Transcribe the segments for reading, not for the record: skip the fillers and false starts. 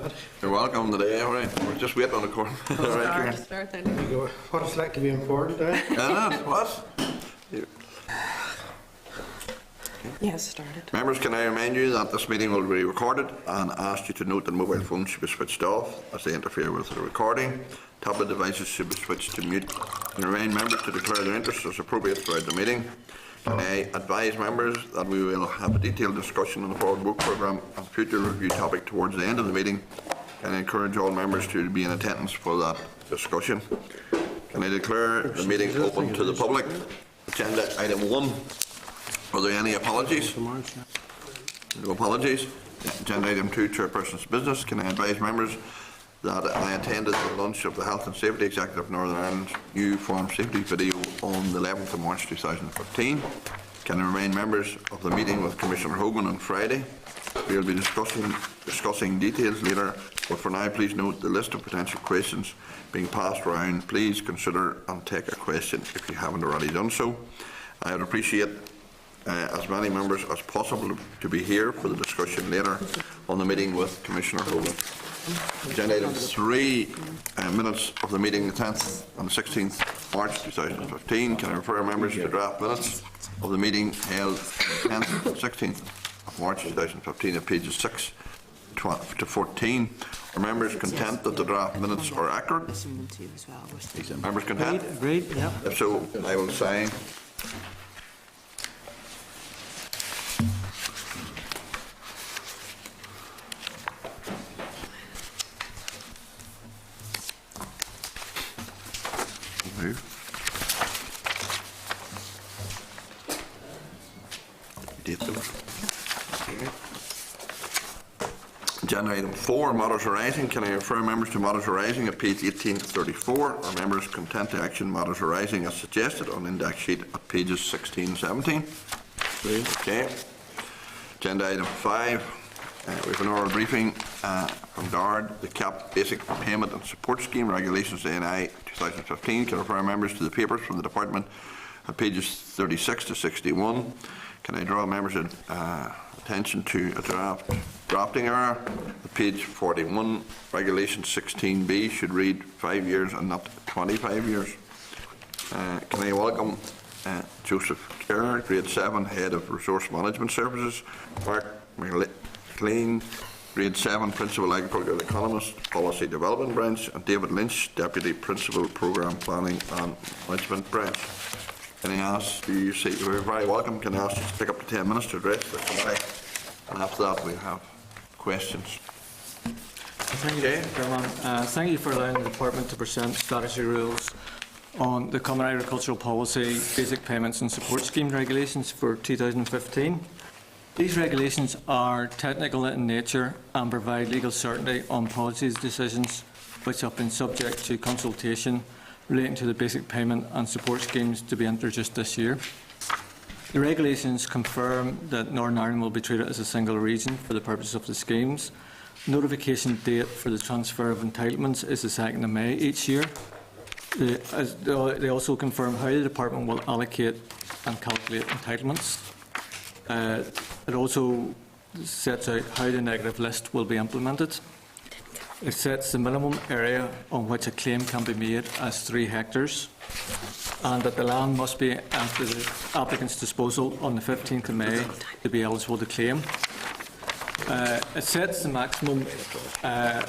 David. You're welcome today, alright. We're just waiting on the court. Start then. There you go. What it's like to be important, eh? What? Yes, started. Members, can I remind you that this meeting will be recorded and ask you to note that mobile phones should be switched off as they interfere with the recording. Tablet devices should be switched to mute. And remind members to declare their interest as appropriate throughout the meeting. Can I advise members that we will have a detailed discussion on the forward work programme and future review topic towards the end of the meeting. Can I encourage all members to be in attendance for that discussion? Can I declare the meeting open to the public? Agenda item 1. Are there any apologies? No apologies. Agenda item 2, Chairperson's business. Can I advise members that I attended the launch of the Health and Safety Executive of Northern Ireland's new farm safety video on the 11th of March 2015. Can I remind members of the meeting with Commissioner Hogan on Friday? We will be discussing details later, but for now please note the list of potential questions being passed around. Please consider and take a question if you haven't already done so. I would appreciate as many members as possible to be here for the discussion later on the meeting with Commissioner Hogan. Agenda item 3, minutes of the meeting the 10th and the 16th March 2015. Can I refer members to draft minutes of the meeting held 10th and 16th of March 2015 at pages 6 to 14. Are members content that the draft minutes are accurate? Members content? Agreed, yeah. If so, I will sign. Agenda item 4, matters arising. Can I refer members to matters arising at page 18 to 34? Are members content to action matters arising as suggested on the index sheet at pages 16 and 17? Okay. Agenda item 5. We have an oral briefing from GARD, the CAP Basic Payment and Support Scheme Regulations ANI 2015. Can I refer members to the papers from the Department at pages 36 to 61? Can I draw members' attention to a drafting error at page 41? Regulation 16B should read 5 years and not 25 years. Can I welcome Joseph Kerr, Grade 7, Head of Resource Management Services, Mark McLean, Grade 7, Principal Agricultural Economist, Policy Development Branch, and David Lynch, Deputy Principal Programme Planning and Management Branch. Can I ask you, you're very welcome, can I ask you to take up to 10 minutes to address the committee, and after that we have questions. Thank you, Chairman. Thank you for allowing the Department to present strategy rules on the Common Agricultural Policy Basic Payments and Support Scheme Regulations for 2015. These regulations are technical in nature and provide legal certainty on policy decisions which have been subject to consultation relating to the basic payment and support schemes to be introduced this year. The regulations confirm that Northern Ireland will be treated as a single region for the purpose of the schemes. Notification date for the transfer of entitlements is the 2nd of May each year. They also confirm how the Department will allocate and calculate entitlements. It also sets out how the negative list will be implemented. It sets the minimum area on which a claim can be made as 3 hectares, and that the land must be at the applicant's disposal on the 15th of May to be eligible to claim. It sets the maximum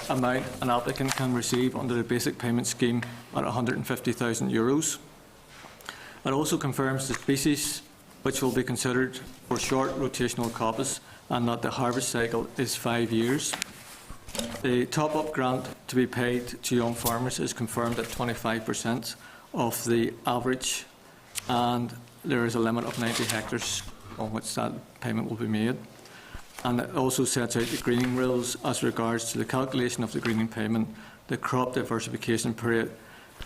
amount an applicant can receive under the basic payment scheme at €150,000. It also confirms the species which will be considered for short rotational coppice and that the harvest cycle is 5 years. The top-up grant to be paid to young farmers is confirmed at 25% of the average, and there is a limit of 90 hectares on which that payment will be made. And it also sets out the greening rules as regards to the calculation of the greening payment, the crop diversification period,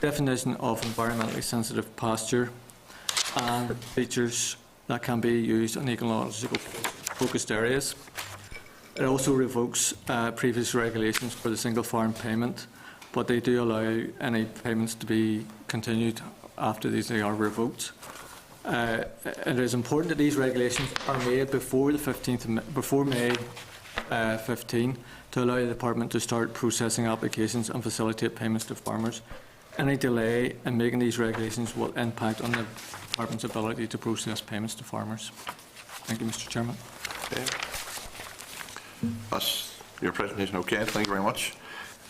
definition of environmentally sensitive pasture, and features that can be used in ecological focused areas. It also revokes previous regulations for the single farm payment, but they do allow any payments to be continued after they are revoked. It is important that these regulations are made before the 15th, before May 2015 to allow the department to start processing applications and facilitate payments to farmers. Any delay in making these regulations will impact on the department's ability to process payments to farmers. Thank you, Mr. Chairman. Okay. That's your presentation. Okay, thank you very much.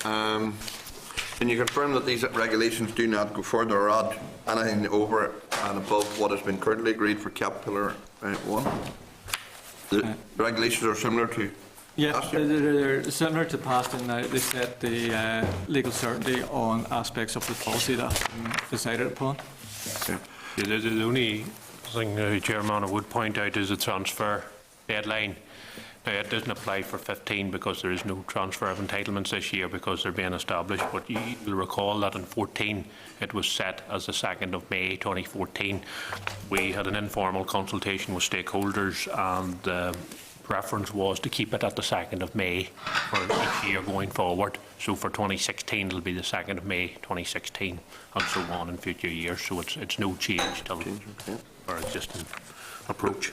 Can you confirm that these regulations do not go further or add anything over and above what has been currently agreed for Caterpillar 1? The regulations are similar to Yeah, last year? they're similar to past in that they set the legal certainty on aspects of the policy that has been decided upon. Okay. Yeah, the only thing, Chairman, I would point out is the transfer deadline. Now, it doesn't apply for 15 because there is no transfer of entitlements this year because they're being established. But you'll recall that in 14 it was set as the 2nd of May 2014. We had an informal consultation with stakeholders, and the preference was to keep it at the 2nd of May for each year going forward. So for 2016 it'll be the 2nd of May 2016 and so on in future years. So it's no change to our existing approach.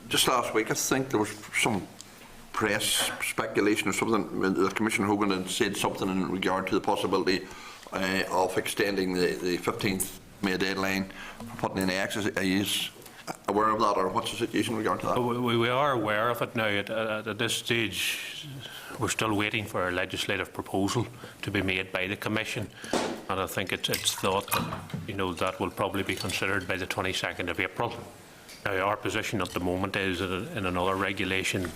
Just last week, I think there was some press speculation or something that Commissioner Hogan had said something in regard to the possibility of extending the 15th May deadline for putting in the X. Are you aware of that, or what's the situation in regard to that? We are aware of it now. At this stage, we're still waiting for a legislative proposal to be made by the Commission, and I think it's thought that that will probably be considered by the 22nd of April. Now, our position at the moment is that in another regulation,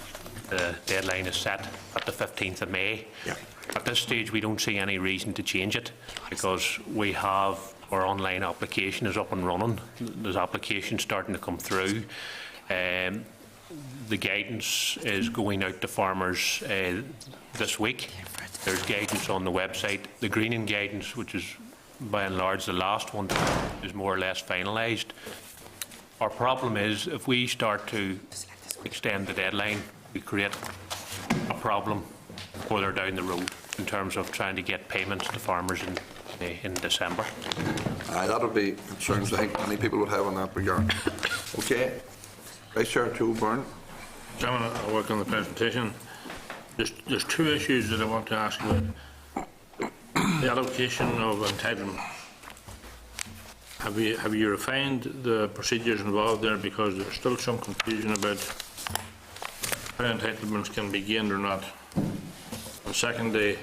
the deadline is set at the 15th of May. Yeah. At this stage, we don't see any reason to change it because we have our online application is up and running. There's applications starting to come through. The guidance is going out to farmers this week. There's guidance on the website. The greening guidance, which is by and large the last one, is more or less finalised. Our problem is if we start to extend the deadline, we create a problem further down the road in terms of trying to get payments to farmers in December. That would be concerns I think many people would have in that regard. Okay. Vice Chair Byrne. Chairman, I work on the presentation. There's two issues that I want to ask about. The allocation of entitlement. Have you refined the procedures involved there, because there's still some confusion about how entitlements can be gained or not. And secondly,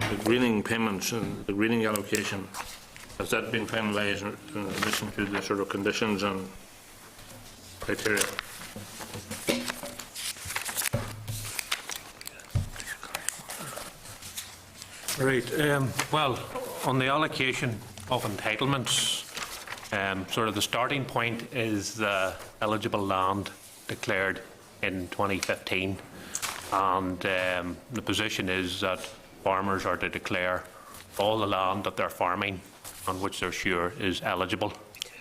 the greening payments and the greening allocation, has that been finalised in addition to the sort of conditions and criteria? Right. Well, on the allocation of entitlements, sort of the starting point is the eligible land declared in 2015, and the position is that farmers are to declare all the land that they're farming on which they're sure is eligible.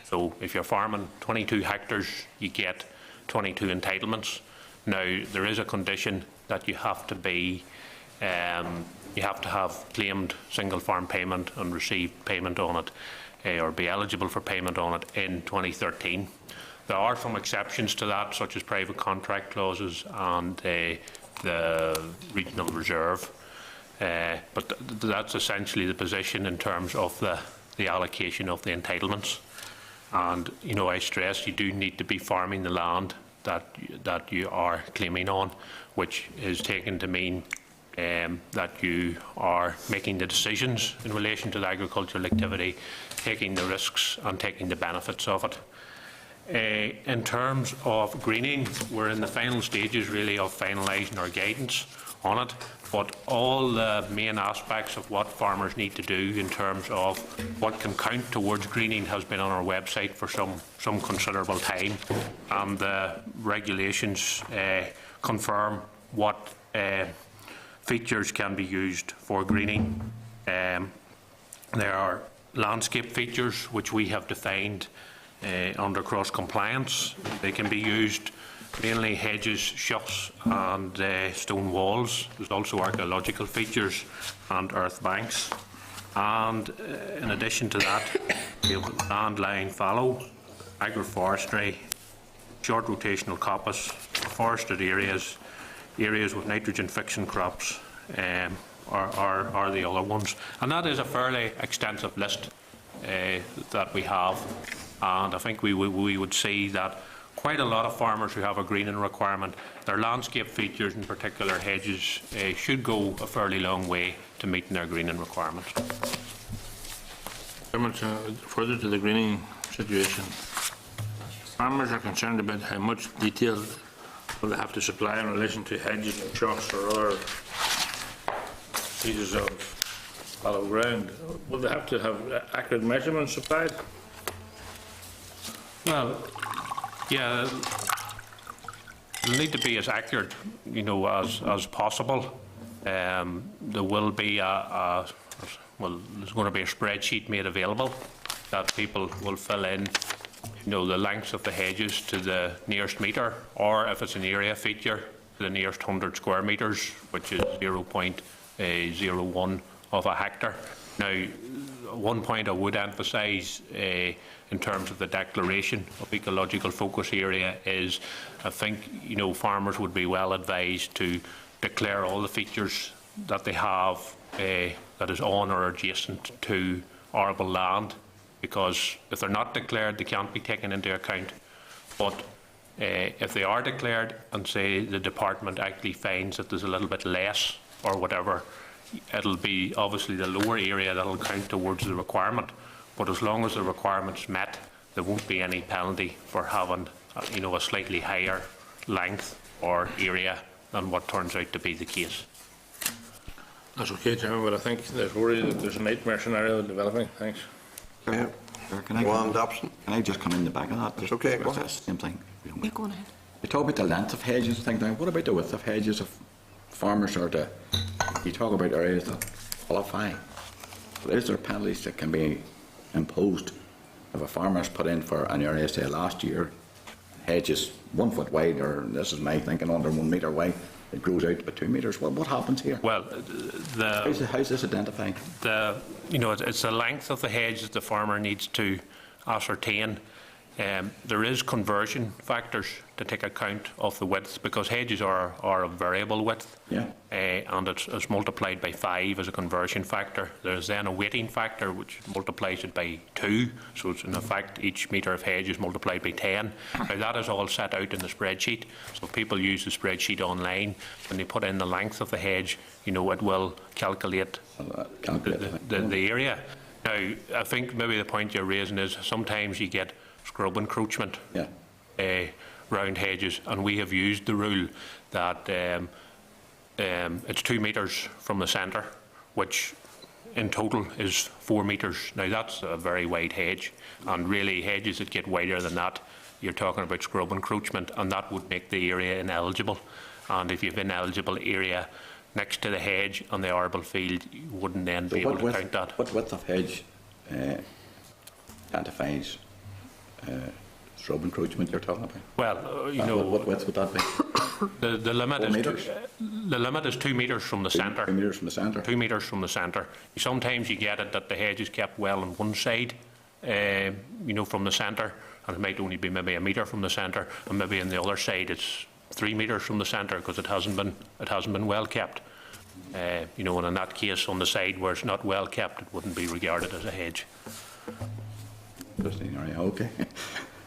So if you're farming 22 hectares, you get 22 entitlements. Now, there is a condition that you have to be you have to have claimed single farm payment and received payment on it, or be eligible for payment on it in 2013. There are some exceptions to that, such as private contract clauses and the regional reserve. But that's essentially the position in terms of the allocation of the entitlements. And I stress you do need to be farming the land that you are claiming on, which is taken to mean that you are making the decisions in relation to the agricultural activity, taking the risks and taking the benefits of it. In terms of greening, we're in the final stages really of finalising our guidance on it, but all the main aspects of what farmers need to do in terms of what can count towards greening has been on our website for some considerable time, and the regulations confirm what features can be used for greening. There are landscape features which we have defined under cross compliance. They can be used mainly hedges, shuts and stone walls. There's also archaeological features and earth banks. And in addition to that, we have land lying fallow, agroforestry, short rotational coppice, forested areas, areas with nitrogen-fixing crops are the other ones. And that is a fairly extensive list that we have. And I think we would see that quite a lot of farmers who have a greening requirement, their landscape features, in particular hedges, should go a fairly long way to meeting their greening requirements. Further to the greening situation, farmers are concerned about how much detail will they have to supply in relation to hedges and chalks or other pieces of fallow ground. Will they have to have accurate measurements supplied? Well, yeah, it'll need to be as accurate, as possible. There will be there's going to be a spreadsheet made available that people will fill in, the lengths of the hedges to the nearest metre, or if it's an area feature, to the nearest 100 square metres, which is 0.01 of a hectare. Now, one point I would emphasise in terms of the declaration of ecological focus area is, I think, farmers would be well advised to declare all the features that they have that is on or adjacent to arable land, because if they're not declared, they can't be taken into account. But if they are declared and say the department actually finds that there's a little bit less or whatever, it'll be obviously the lower area that'll count towards the requirement. But as long as the requirement's met, there won't be any penalty for having, a slightly higher length or area than what turns out to be the case. That's okay, Chairman, but I think there's worry that there's a nightmare scenario developing. Thanks. Yeah. One Dobson. Can I just come in the back of that? It's okay, go ahead. Same thing. Yeah, go on ahead. You talk about the length of hedges and things. Now, what about the width of hedges? If farmers are to, you talk about areas that qualify, but is there penalties that can be imposed if a farmer's put in for an area, say last year, hedges 1 foot wide, or this is my thinking, under 1 metre wide, it grows out to 2 metres. What happens here? Well, how's this identified? It's the length of the hedge that the farmer needs to ascertain. There is conversion factors to take account of the width, because hedges are a variable width, and it's multiplied by 5 as a conversion factor. There's then a weighting factor which multiplies it by 2, so it's in effect each metre of hedge is multiplied by 10. Now that is all set out in the spreadsheet, so if people use the spreadsheet online, when they put in the length of the hedge, it will calculate the area. Now, I think maybe the point you're raising is sometimes you get scrub encroachment round hedges, and we have used the rule that it's 2 metres from the centre, which in total is 4 metres. Now that's a very wide hedge, and really hedges that get wider than that, you're talking about scrub encroachment, and that would make the area ineligible. And if you have ineligible area next to the hedge on the arable field, you wouldn't then be able to count that. What width of hedge identifies shrub encroachment you're talking about? Well, what width would that be? The limit is the limit is 2 metres from the centre. 2 metres from the centre. 2 metres from the centre. Sometimes you get it that the hedge is kept well on one side, from the centre, and it might only be maybe a metre from the centre, and maybe on the other side it's 3 metres from the centre because it hasn't been well kept. And in that case, on the side where it's not well kept, it wouldn't be regarded as a hedge. Interesting area. Okay.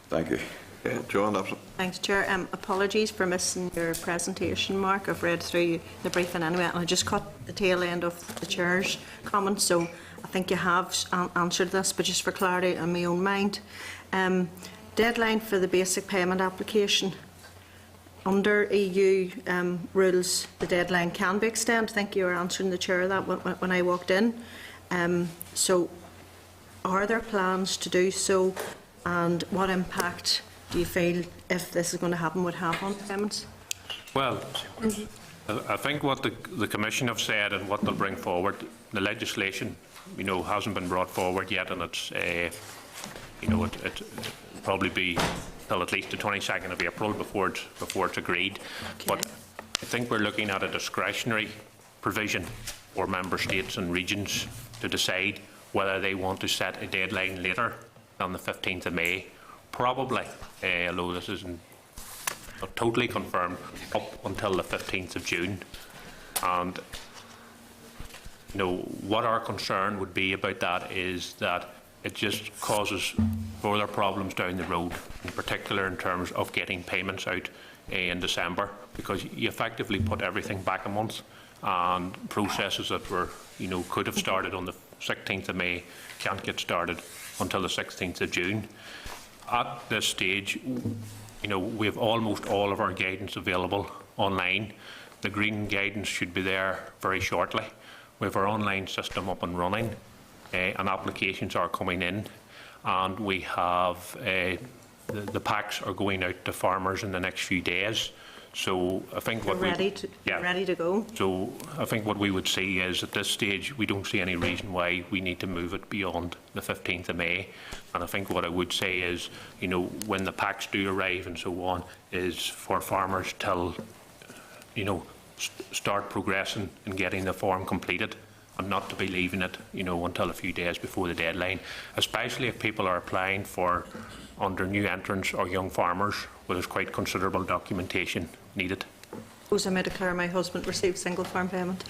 Thank you. Yeah, Joanne Dobson. Thanks, Chair. Apologies for missing your presentation, Mark. I've read through the briefing anyway, and I just caught the tail end of the Chair's comments, so I think you have answered this, but just for clarity in my own mind. Deadline for the basic payment application. Under EU rules, the deadline can be extended. I think you were answering the Chair of that when I walked in. So are there plans to do so, and what impact do you feel, if this is going to happen, would have on payments? Well, I think what the Commission have said and what they'll bring forward, the legislation, hasn't been brought forward yet, and it's, it'll probably be till at least the 22nd of April before it's agreed. Okay. But I think we're looking at a discretionary provision for member states and regions to decide whether they want to set a deadline later than the 15th of May. Probably, although this isn't not totally confirmed up until the 15th of June. And what our concern would be about that is that it just causes further problems down the road, in particular in terms of getting payments out in December, because you effectively put everything back a month, and processes that were, could have started on the 16th of May can't get started until the 16th of June. At this stage, we have almost all of our guidance available online. The green guidance should be there very shortly. We have our online system up and running, and applications are coming in, and we have the packs are going out to farmers in the next few days. So I think what ready to go. So I think what we would see is at this stage we don't see any reason why we need to move it beyond the 15th of May. And I think what I would say is, when the packs do arrive and so on, is for farmers till, start progressing and getting the form completed, and not to be leaving it, until a few days before the deadline, especially if people are applying for under new entrants or young farmers, where there's quite considerable documentation needed. I may declare my husband received single farm payment.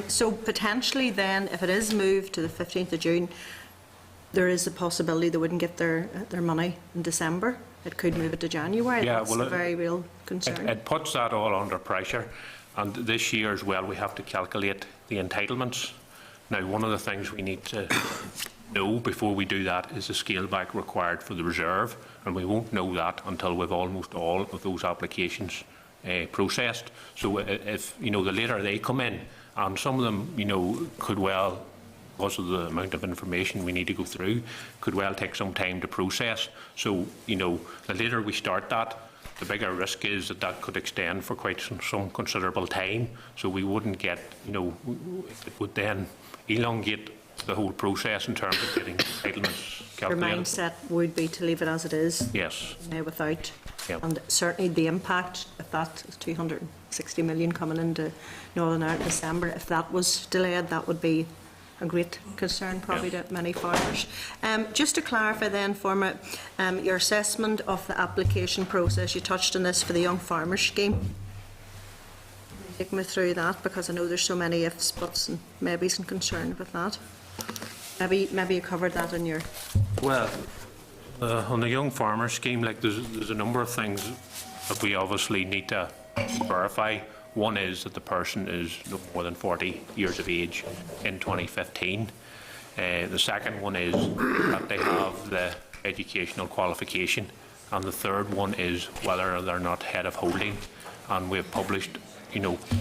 So potentially then, if it is moved to the 15th of June, there is a possibility they wouldn't get their money in December. It could move it to January. Yeah, that's a very real concern. It puts that all under pressure. And this year as well, we have to calculate the entitlements. Now, one of the things we need to know before we do that is the scale back required for the reserve, and we won't know that until we've almost all of those applications processed. So if the later they come in, and some of them could well, because of the amount of information we need to go through, could well take some time to process. So the later we start that, the bigger risk is that that could extend for quite some considerable time. So we wouldn't get, it would then elongate the whole process in terms of getting entitlements calculated. Your mindset would be to leave it as it is. Yes. Without. Yep. And certainly the impact, if that is 260 million coming into Northern Ireland in December, if that was delayed, that would be a great concern probably to many farmers. Just to clarify then for me, your assessment of the application process, you touched on this for the Young Farmers Scheme. Take me through that, because I know there's so many ifs, buts and maybes and concern with that. Maybe you covered that in your... Well, on the Young Farmers Scheme, there's a number of things that we obviously need to verify. One is that the person is no more than 40 years of age in 2015. The second one is that they have the educational qualification. And the third one is whether they're not head of holding. And we've published,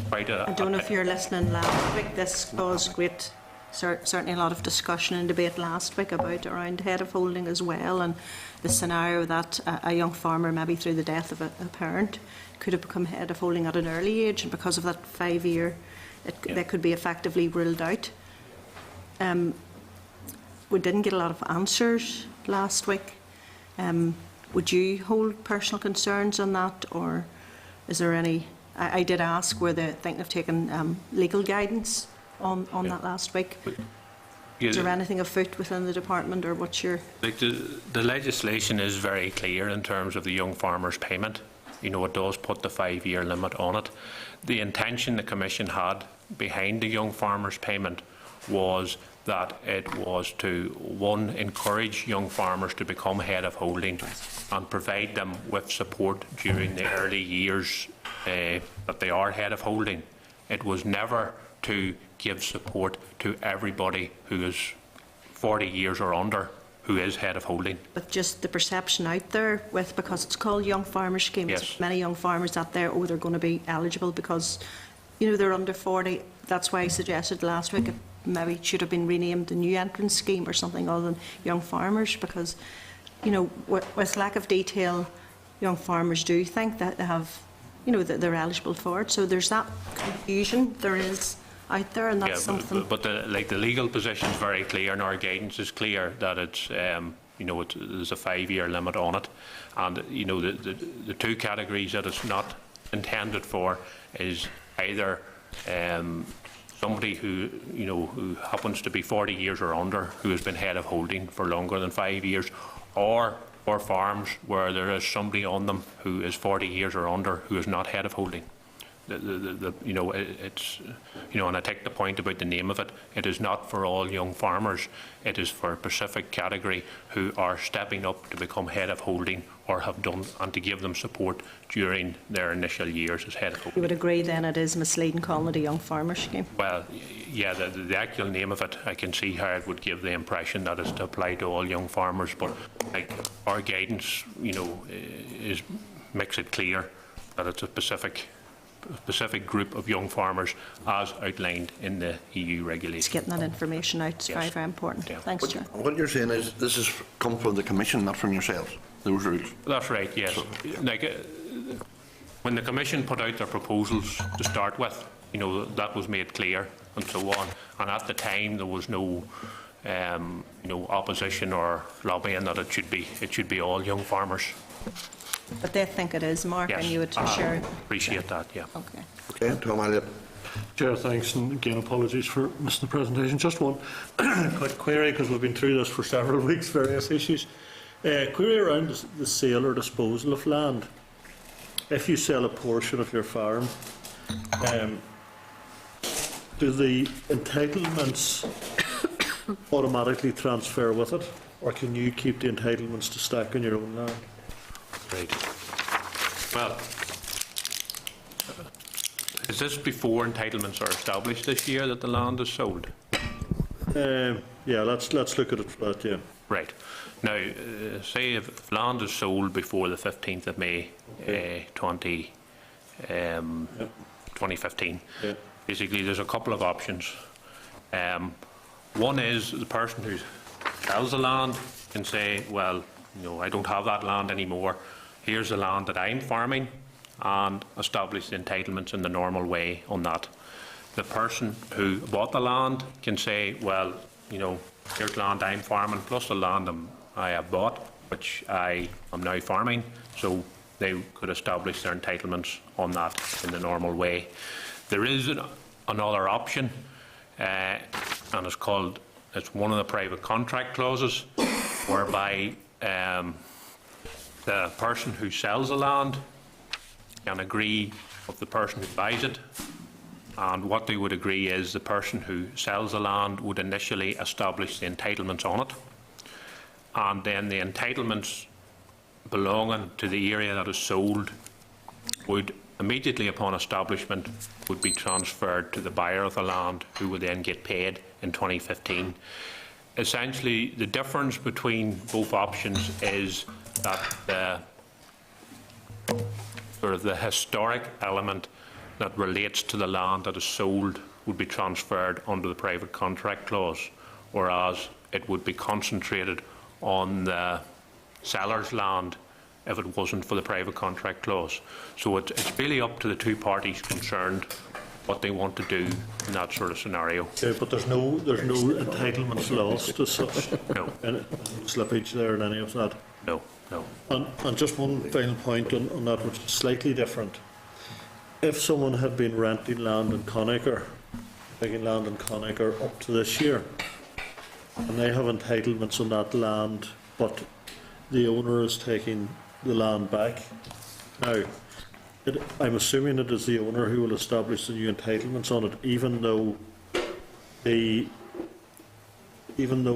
quite a... I don't know if you're listening last week. This caused certainly a lot of discussion and debate last week around head of holding as well, and the scenario that a young farmer, maybe through the death of a parent, could have become head of holding at an early age, and because of that 5-year, they could be effectively ruled out. We didn't get a lot of answers last week. Would you hold personal concerns on that, or is there any... I did ask, were they thinking of taking legal guidance on that last week? Is there anything afoot within the department, or what's your... The legislation is very clear in terms of the young farmers' payment. It does put the 5-year limit on it. The intention the Commission had behind the young farmers' payment was that it was to, one, encourage young farmers to become head of holding and provide them with support during the early years that they are head of holding. It was never to give support to everybody who is 40 years or under who is head of holding. But just the perception out there, because it's called Young Farmers Scheme, yes. Many young farmers out there, they're going to be eligible because they're under 40. That's why I suggested last week it maybe should have been renamed the New Entrance Scheme or something other than Young Farmers, because with lack of detail, young farmers do think that they have, that they're eligible for it. So there's that confusion there is out there, and that's something. But the legal position is very clear, and our guidance is clear that it's there's a 5-year limit on it, and the two categories that it's not intended for is either somebody who happens to be 40 years or under, who has been head of holding for longer than 5 years, or or farms where there is somebody on them who is 40 years or under who is not head of holding. It's, and I take the point about the name of it. It is not for all young farmers. It is for a specific category who are stepping up to become head of holding or have done, and to give them support during their initial years as head of You holding. would agree then it is misleading calling it a young farmer scheme? Well, yeah, the actual name of it, I can see how it would give the impression that it's to apply to all young farmers, but like our guidance, makes it clear that it's a specific group of young farmers as outlined in the EU It's regulations. getting that information out. It's very, Yes. very important. Yeah. Thanks, Chair. What you're saying is this has come from the Commission, not from yourselves, those rules. That's right, yes. When the Commission put out their proposals to start with, that was made clear and so on. And at the time, there was no, opposition or lobbying that it should be all young farmers. But they think it is, Mark, Yes. and you would share. Appreciate that, yeah. Okay. Okay, Tom Elliott. Chair, thanks, and again apologies for missing the presentation. Just one quick query, because we've been through this for several weeks, various issues. Query around the sale or disposal of land. If you sell a portion of your farm, do the entitlements automatically transfer with it, or can you keep the entitlements to stack on your own land? Right. Well, is this before entitlements are established this year that the land is sold? Yeah, let's look at it for that, yeah. Right. Now, say if land is sold before the 15th of May 2015, Yeah. basically there's a couple of options. One is the person who sells the land can say, well, I don't have that land anymore. Here's the land that I'm farming, and establish the entitlements in the normal way on that. The person who bought the land can say, well, here's land I'm farming plus the land I have bought, which I am now farming, so they could establish their entitlements on that in the normal way. There is another option, and it's one of the private contract clauses, whereby the person who sells the land can agree with the person who buys it, and what they would agree is the person who sells the land would initially establish the entitlements on it, and then the entitlements belonging to the area that is sold would immediately upon establishment would be transferred to the buyer of the land, who would then get paid in 2015. Essentially, the difference between both options is that the historic element that relates to the land that is sold would be transferred under the private contract clause, whereas it would be concentrated on the seller's land if it wasn't for the private contract clause. So it's really up to the two parties concerned what they want to do in that sort of scenario. Okay, but there's no entitlements lost as such. No. Any slippage there in any of that. No. And just one final point on that, which is slightly different. If someone had been renting land in Conacher, taking land in Conacher up to this year, and they have entitlements on that land, but the owner is taking the land back. Now, I'm assuming it is the owner who will establish the new entitlements on it, even though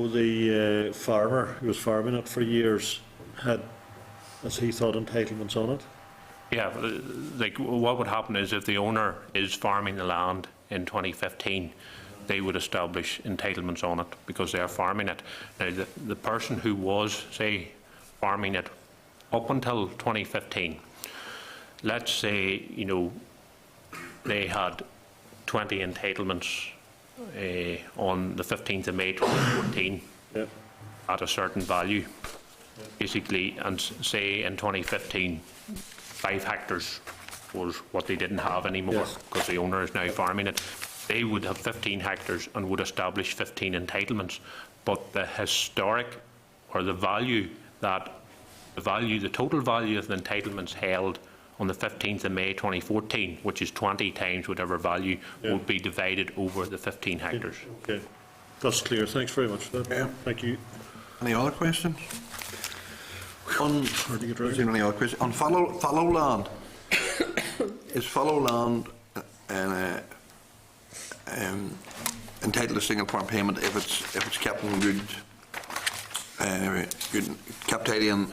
the farmer who was farming it for years had, as he thought, entitlements on it. Yeah, like what would happen is if the owner is farming the land in 2015, they would establish entitlements on it because they are farming it. Now, the person who was, say, farming it up until 2015, let's say, they had 20 entitlements on the 15th of May 2014 at a certain value, basically, and say in 2015, 5 hectares was what they didn't have anymore because the owner is now farming it. They would have 15 hectares and would establish 15 entitlements, but the historic or the total value of the entitlements held on the 15th of May 2014, which is 20 times whatever value, would be divided over the 15 hectares. Okay, that's clear. Thanks very much for that. Yeah. Thank you. Any other questions? There's only other question. On fallow land, is fallow land entitled to single farm payment if it's kept in good kept tidy and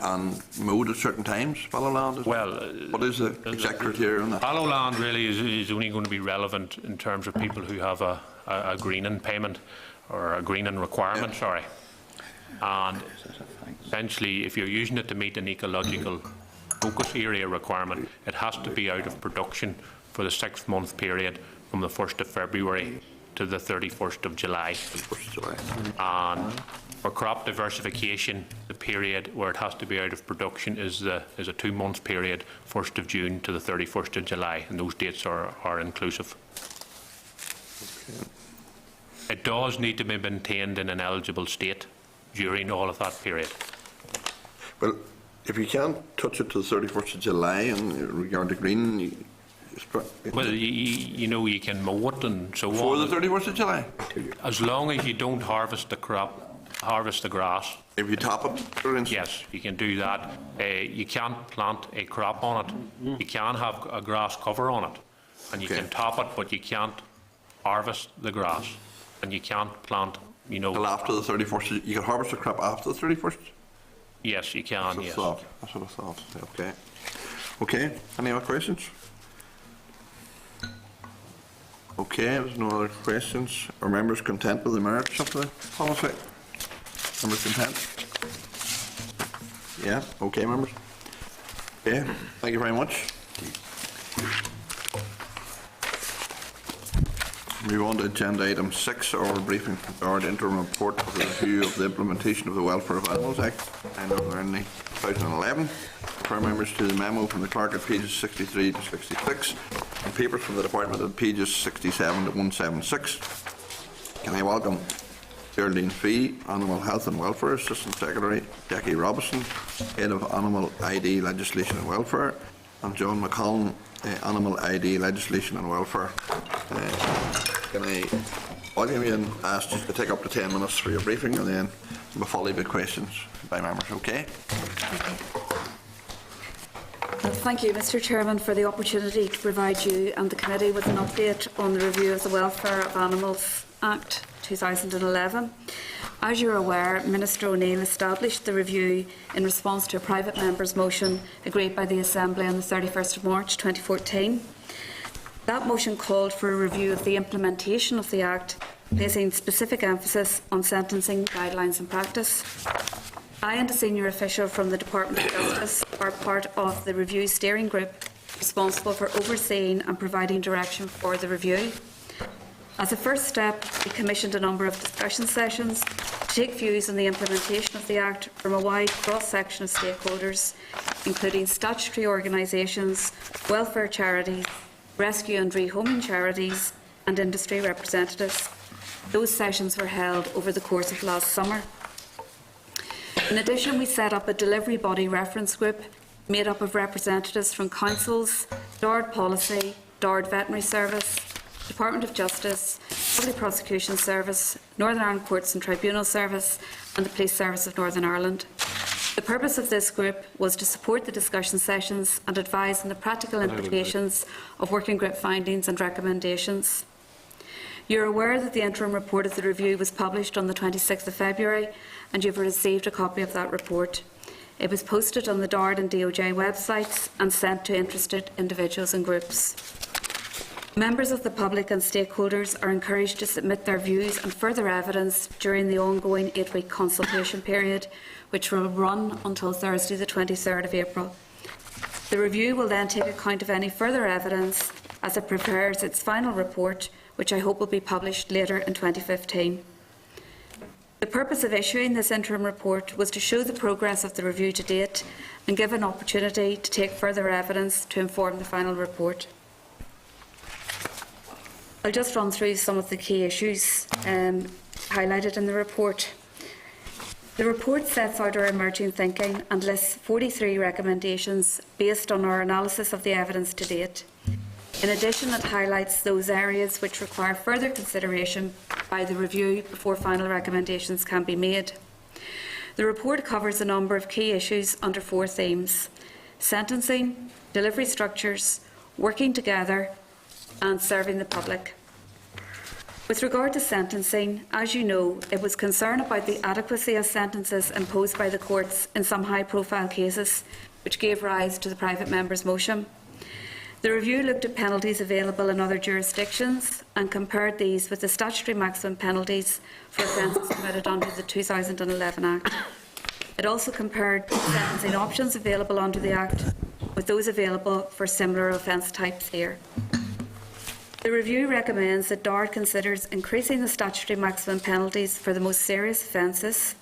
mowed at certain times? Fallow land. What is the exact criteria on that? Fallow land really is only going to be relevant in terms of people who have a greening payment or a greening requirement. Yeah. Sorry, and essentially, if you're using it to meet an ecological focus area requirement, it has to be out of production for the 6-month period from the 1st of February to the 31st of July. 1st of July. And for crop diversification, the period where it has to be out of production is a 2-month period, 1st of June to the 31st of July, and those dates are inclusive. Okay. It does need to be maintained in an eligible state during all of that period. Well, if you can't touch it to the 31st of July in regard to green, Well, you know, you can mow it and so before on. the 31st of July? As long as you don't harvest the grass. If you top it, for instance? Yes, you can do that. You can't plant a crop on it. You can have a grass cover on it, and you can top it, but you can't harvest the grass, and you can't plant, you know. Till after the 31st, you can harvest the crop after the 31st? Yes, you can, yes. That's what I thought. Okay. Okay, any other questions? Okay, there's no other questions. Are members content with the merits of the policy? Members content? Yeah, okay, members. Okay, thank you very much. Move on to agenda item 6, our briefing regarding interim report of the review of the implementation of the Welfare of Animals Act, 2011. Refer members to the memo from the clerk at pages 63 to 66 and papers from the department at pages 67 to 176. Can I welcome Geraldine Fee, Animal Health and Welfare Assistant Secretary, Jackie Robinson, Head of Animal ID Legislation and Welfare, and John McCollum, Animal ID Legislation and Welfare. Can I welcome you and ask you to take up to 10 minutes for your briefing, and then we'll follow with questions by members, okay? Thank you, Mr. Chairman, for the opportunity to provide you and the committee with an update on the review of the Welfare of Animals Act 2011. As you're aware, Minister O'Neill established the review in response to a private member's motion agreed by the Assembly on the 31st of March 2014. That motion called for a review of the implementation of the Act, placing specific emphasis on sentencing guidelines and practice. I and a senior official from the Department of Justice are part of the review steering group responsible for overseeing and providing direction for the review. As a first step, we commissioned a number of discussion sessions to take views on the implementation of the Act from a wide cross-section of stakeholders, including statutory organisations, welfare charities, rescue and rehoming charities and industry representatives. Those sessions were held over the course of last summer. In addition, we set up a delivery body reference group made up of representatives from councils, DARD Policy, DARD Veterinary Service, Department of Justice, Public Prosecution Service, Northern Ireland Courts and Tribunal Service and the Police Service of Northern Ireland. The purpose of this group was to support the discussion sessions and advise on the practical implications of working group findings and recommendations. You're aware that the interim report of the review was published on the 26th of February and you've received a copy of that report. It was posted on the DARD and DOJ websites and sent to interested individuals and groups. Members of the public and stakeholders are encouraged to submit their views and further evidence during the ongoing 8-week consultation period, which will run until Thursday the 23rd of April. The review will then take account of any further evidence as it prepares its final report, which I hope will be published later in 2015. The purpose of issuing this interim report was to show the progress of the review to date and give an opportunity to take further evidence to inform the final report. I'll just run through some of the key issues highlighted in the report. The report sets out our emerging thinking and lists 43 recommendations based on our analysis of the evidence to date. In addition, it highlights those areas which require further consideration by the review before final recommendations can be made. The report covers a number of key issues under 4 themes: sentencing, delivery structures, working together, and serving the public. With regard to sentencing, as you know, it was concern about the adequacy of sentences imposed by the courts in some high-profile cases, which gave rise to the private member's motion. The review looked at penalties available in other jurisdictions and compared these with the statutory maximum penalties for offences committed under the 2011 Act. It also compared sentencing options available under the Act with those available for similar offence types here. The review recommends that DARD considers increasing the statutory maximum penalties for the most serious offences.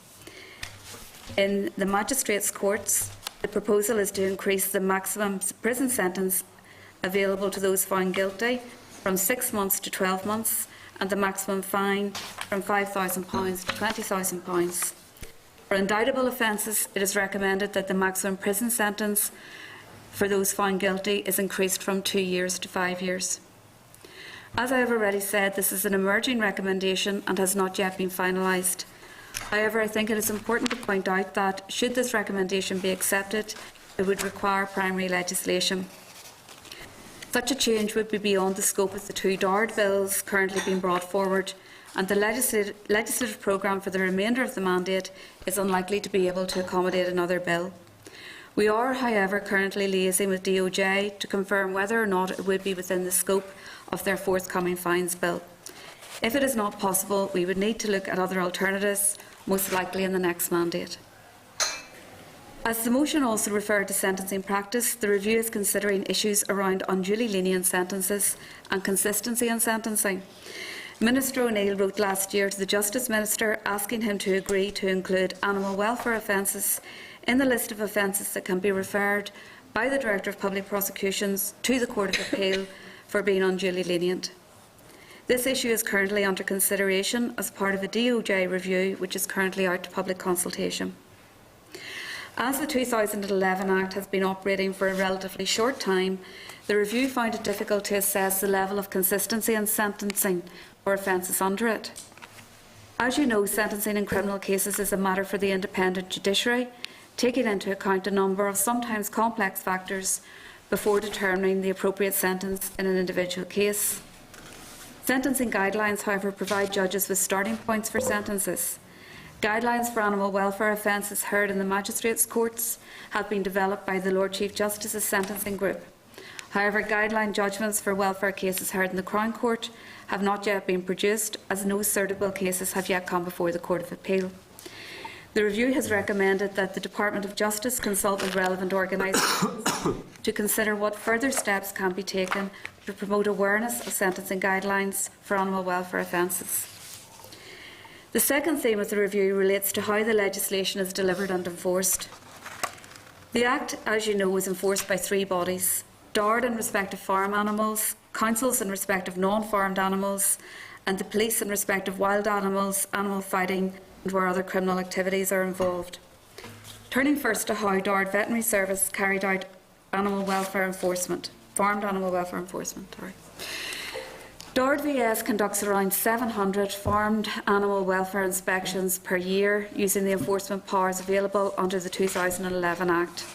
In the magistrates' courts, the proposal is to increase the maximum prison sentence available to those found guilty from 6 months to 12 months and the maximum fine from £5,000 to £20,000. For indictable offences, it is recommended that the maximum prison sentence for those found guilty is increased from 2 years to 5 years. As I have already said, this is an emerging recommendation and has not yet been finalised. However, I think it is important to point out that, should this recommendation be accepted, it would require primary legislation. Such a change would be beyond the scope of the 2 DARD bills currently being brought forward, and the legislative programme for the remainder of the mandate is unlikely to be able to accommodate another bill. We are, however, currently liaising with DOJ to confirm whether or not it would be within the scope of their forthcoming fines bill. If it is not possible, we would need to look at other alternatives, most likely in the next mandate. As the motion also referred to sentencing practice, the review is considering issues around unduly lenient sentences and consistency in sentencing. Minister O'Neill wrote last year to the Justice Minister asking him to agree to include animal welfare offences in the list of offences that can be referred by the Director of Public Prosecutions to the Court of Appeal for being unduly lenient. This issue is currently under consideration as part of a DOJ review which is currently out to public consultation. As the 2011 Act has been operating for a relatively short time, the review found it difficult to assess the level of consistency in sentencing for offences under it. As you know, sentencing in criminal cases is a matter for the independent judiciary, taking into account a number of sometimes complex factors before determining the appropriate sentence in an individual case. Sentencing guidelines, however, provide judges with starting points for sentences. Guidelines for animal welfare offences heard in the magistrates' courts have been developed by the Lord Chief Justice's sentencing group. However, guideline judgments for welfare cases heard in the Crown Court have not yet been produced, as no suitable cases have yet come before the Court of Appeal. The review has recommended that the Department of Justice consult with relevant organisations to consider what further steps can be taken to promote awareness of sentencing guidelines for animal welfare offences. The second theme of the review relates to how the legislation is delivered and enforced. The Act, as you know, is enforced by 3 bodies: DARD in respect of farm animals, councils in respect of non-farmed animals, and the police in respect of wild animals, animal fighting, and where other criminal activities are involved. Turning first to how DARD Veterinary Service carried out animal welfare enforcement, farmed animal welfare enforcement. DARD VS conducts around 700 farmed animal welfare inspections per year using the enforcement powers available under the 2011 Act.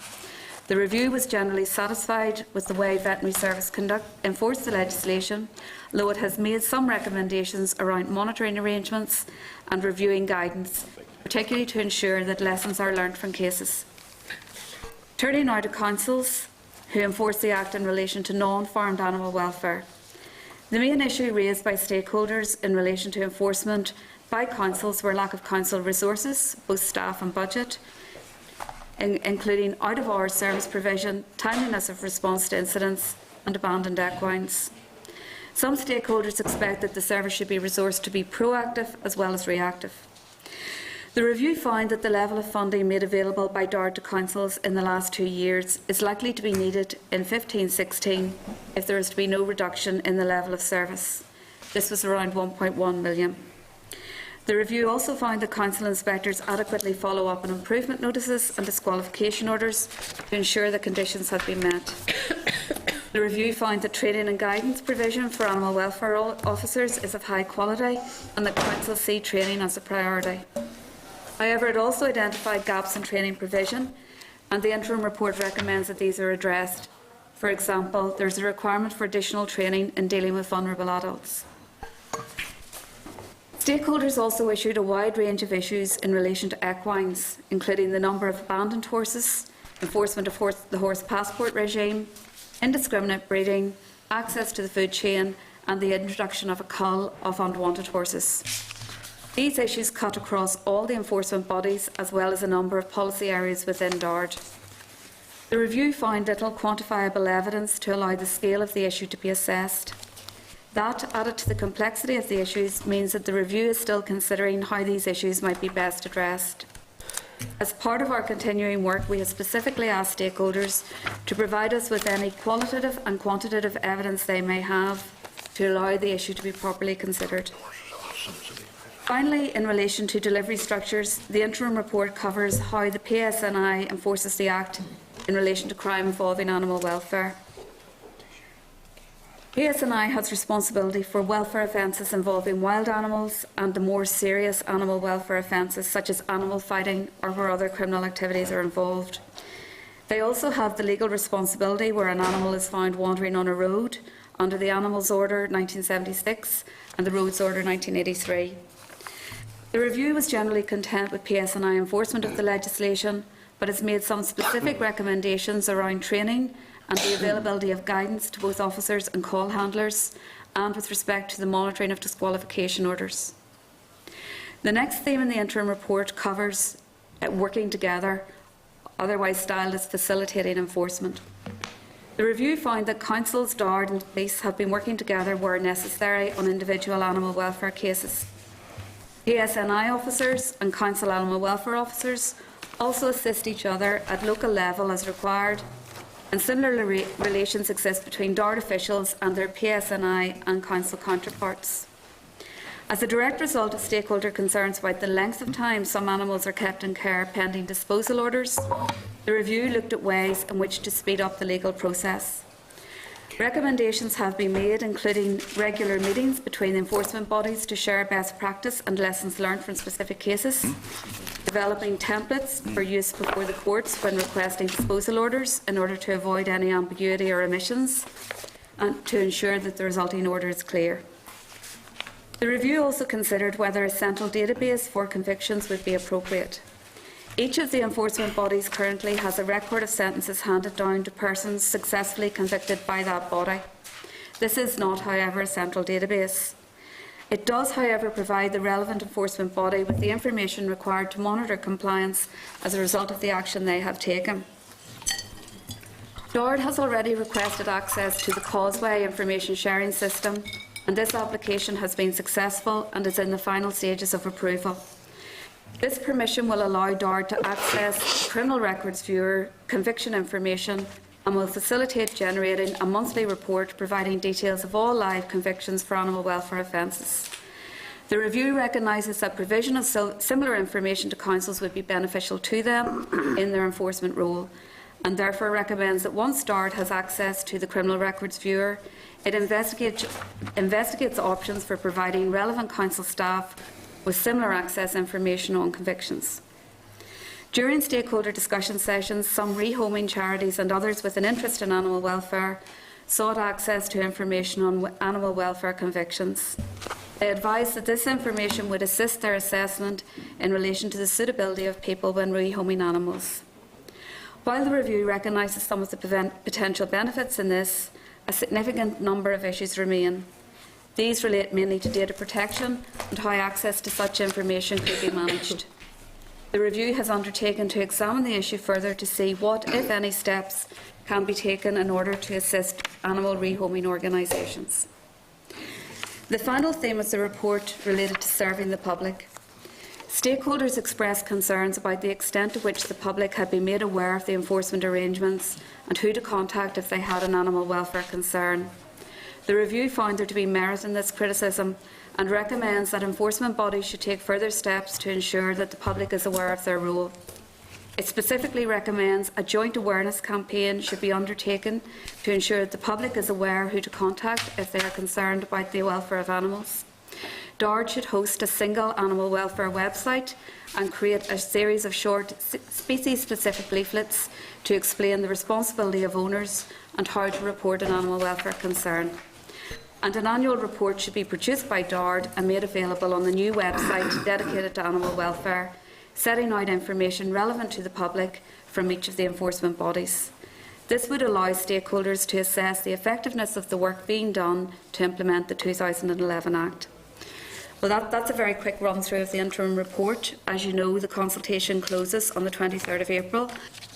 The review was generally satisfied with the way Veterinary Service enforced the legislation, though it has made some recommendations around monitoring arrangements and reviewing guidance, particularly to ensure that lessons are learnt from cases. Turning now to councils who enforce the Act in relation to non-farmed animal welfare. The main issue raised by stakeholders in relation to enforcement by councils were lack of council resources, both staff and budget, including out-of-hours service provision, timeliness of response to incidents and abandoned equines. Some stakeholders expect that the service should be resourced to be proactive as well as reactive. The review found that the level of funding made available by DARD to councils in the last 2 years is likely to be needed in 15-16 if there is to be no reduction in the level of service. This was around £1.1 million. The review also found that council inspectors adequately follow up on improvement notices and disqualification orders to ensure that conditions have been met. The review found that training and guidance provision for animal welfare officers is of high quality and that councils see training as a priority. However, it also identified gaps in training provision, and the interim report recommends that these are addressed. For example, there is a requirement for additional training in dealing with vulnerable adults. Stakeholders also issued a wide range of issues in relation to equines, including the number of abandoned horses, enforcement of the horse passport regime, indiscriminate breeding, access to the food chain, and the introduction of a cull of unwanted horses. These issues cut across all the enforcement bodies as well as a number of policy areas within DARD. The review found little quantifiable evidence to allow the scale of the issue to be assessed. That, added to the complexity of the issues, means that the review is still considering how these issues might be best addressed. As part of our continuing work, we have specifically asked stakeholders to provide us with any qualitative and quantitative evidence they may have to allow the issue to be properly considered. Finally, in relation to delivery structures, the interim report covers how the PSNI enforces the Act in relation to crime involving animal welfare. PSNI has responsibility for welfare offences involving wild animals and the more serious animal welfare offences such as animal fighting or where other criminal activities are involved. They also have the legal responsibility where an animal is found wandering on a road under the Animals Order 1976 and the Roads Order 1983. The review was generally content with PSNI enforcement of the legislation, but has made some specific recommendations around training and the availability of guidance to both officers and call handlers, and with respect to the monitoring of disqualification orders. The next theme in the interim report covers working together, otherwise styled as facilitating enforcement. The review found that councils, DARD and police have been working together where necessary on individual animal welfare cases. PSNI officers and council animal welfare officers also assist each other at local level as required, and similar relations exist between DARD officials and their PSNI and council counterparts. As a direct result of stakeholder concerns about the length of time some animals are kept in care pending disposal orders, the review looked at ways in which to speed up the legal process. Recommendations have been made, including regular meetings between enforcement bodies to share best practice and lessons learned from specific cases, developing templates for use before the courts when requesting disposal orders in order to avoid any ambiguity or omissions, and to ensure that the resulting order is clear. The review also considered whether a central database for convictions would be appropriate. Each of the enforcement bodies currently has a record of sentences handed down to persons successfully convicted by that body. This is not, however, a central database. It does, however, provide the relevant enforcement body with the information required to monitor compliance as a result of the action they have taken. DARD has already requested access to the Causeway information sharing system, and this application has been successful and is in the final stages of approval. This permission will allow DARD to access the Criminal Records Viewer conviction information and will facilitate generating a monthly report providing details of all live convictions for animal welfare offences. The review recognises that provision of similar information to councils would be beneficial to them in their enforcement role, and therefore recommends that once DARD has access to the Criminal Records Viewer, it investigates options for providing relevant council staff with similar access information on convictions. During stakeholder discussion sessions, some rehoming charities and others with an interest in animal welfare sought access to information on animal welfare convictions. They advised that this information would assist their assessment in relation to the suitability of people when rehoming animals. While the review recognises some of the potential benefits in this, a significant number of issues remain. These relate mainly to data protection and how access to such information could be managed. The review has undertaken to examine the issue further to see what, if any, steps can be taken in order to assist animal rehoming organisations. The final theme of the report related to serving the public. Stakeholders expressed concerns about the extent to which the public had been made aware of the enforcement arrangements and who to contact if they had an animal welfare concern. The review found there to be merit in this criticism and recommends that enforcement bodies should take further steps to ensure that the public is aware of their role. It specifically recommends a joint awareness campaign should be undertaken to ensure that the public is aware who to contact if they are concerned about the welfare of animals. DARD should host a single animal welfare website and create a series of short species-specific leaflets to explain the responsibility of owners and how to report an animal welfare concern. And an annual report should be produced by DARD and made available on the new website dedicated to animal welfare, setting out information relevant to the public from each of the enforcement bodies. This would allow stakeholders to assess the effectiveness of the work being done to implement the 2011 Act. Well, that's a very quick run through of the interim report. As you know, the consultation closes on the 23rd of April,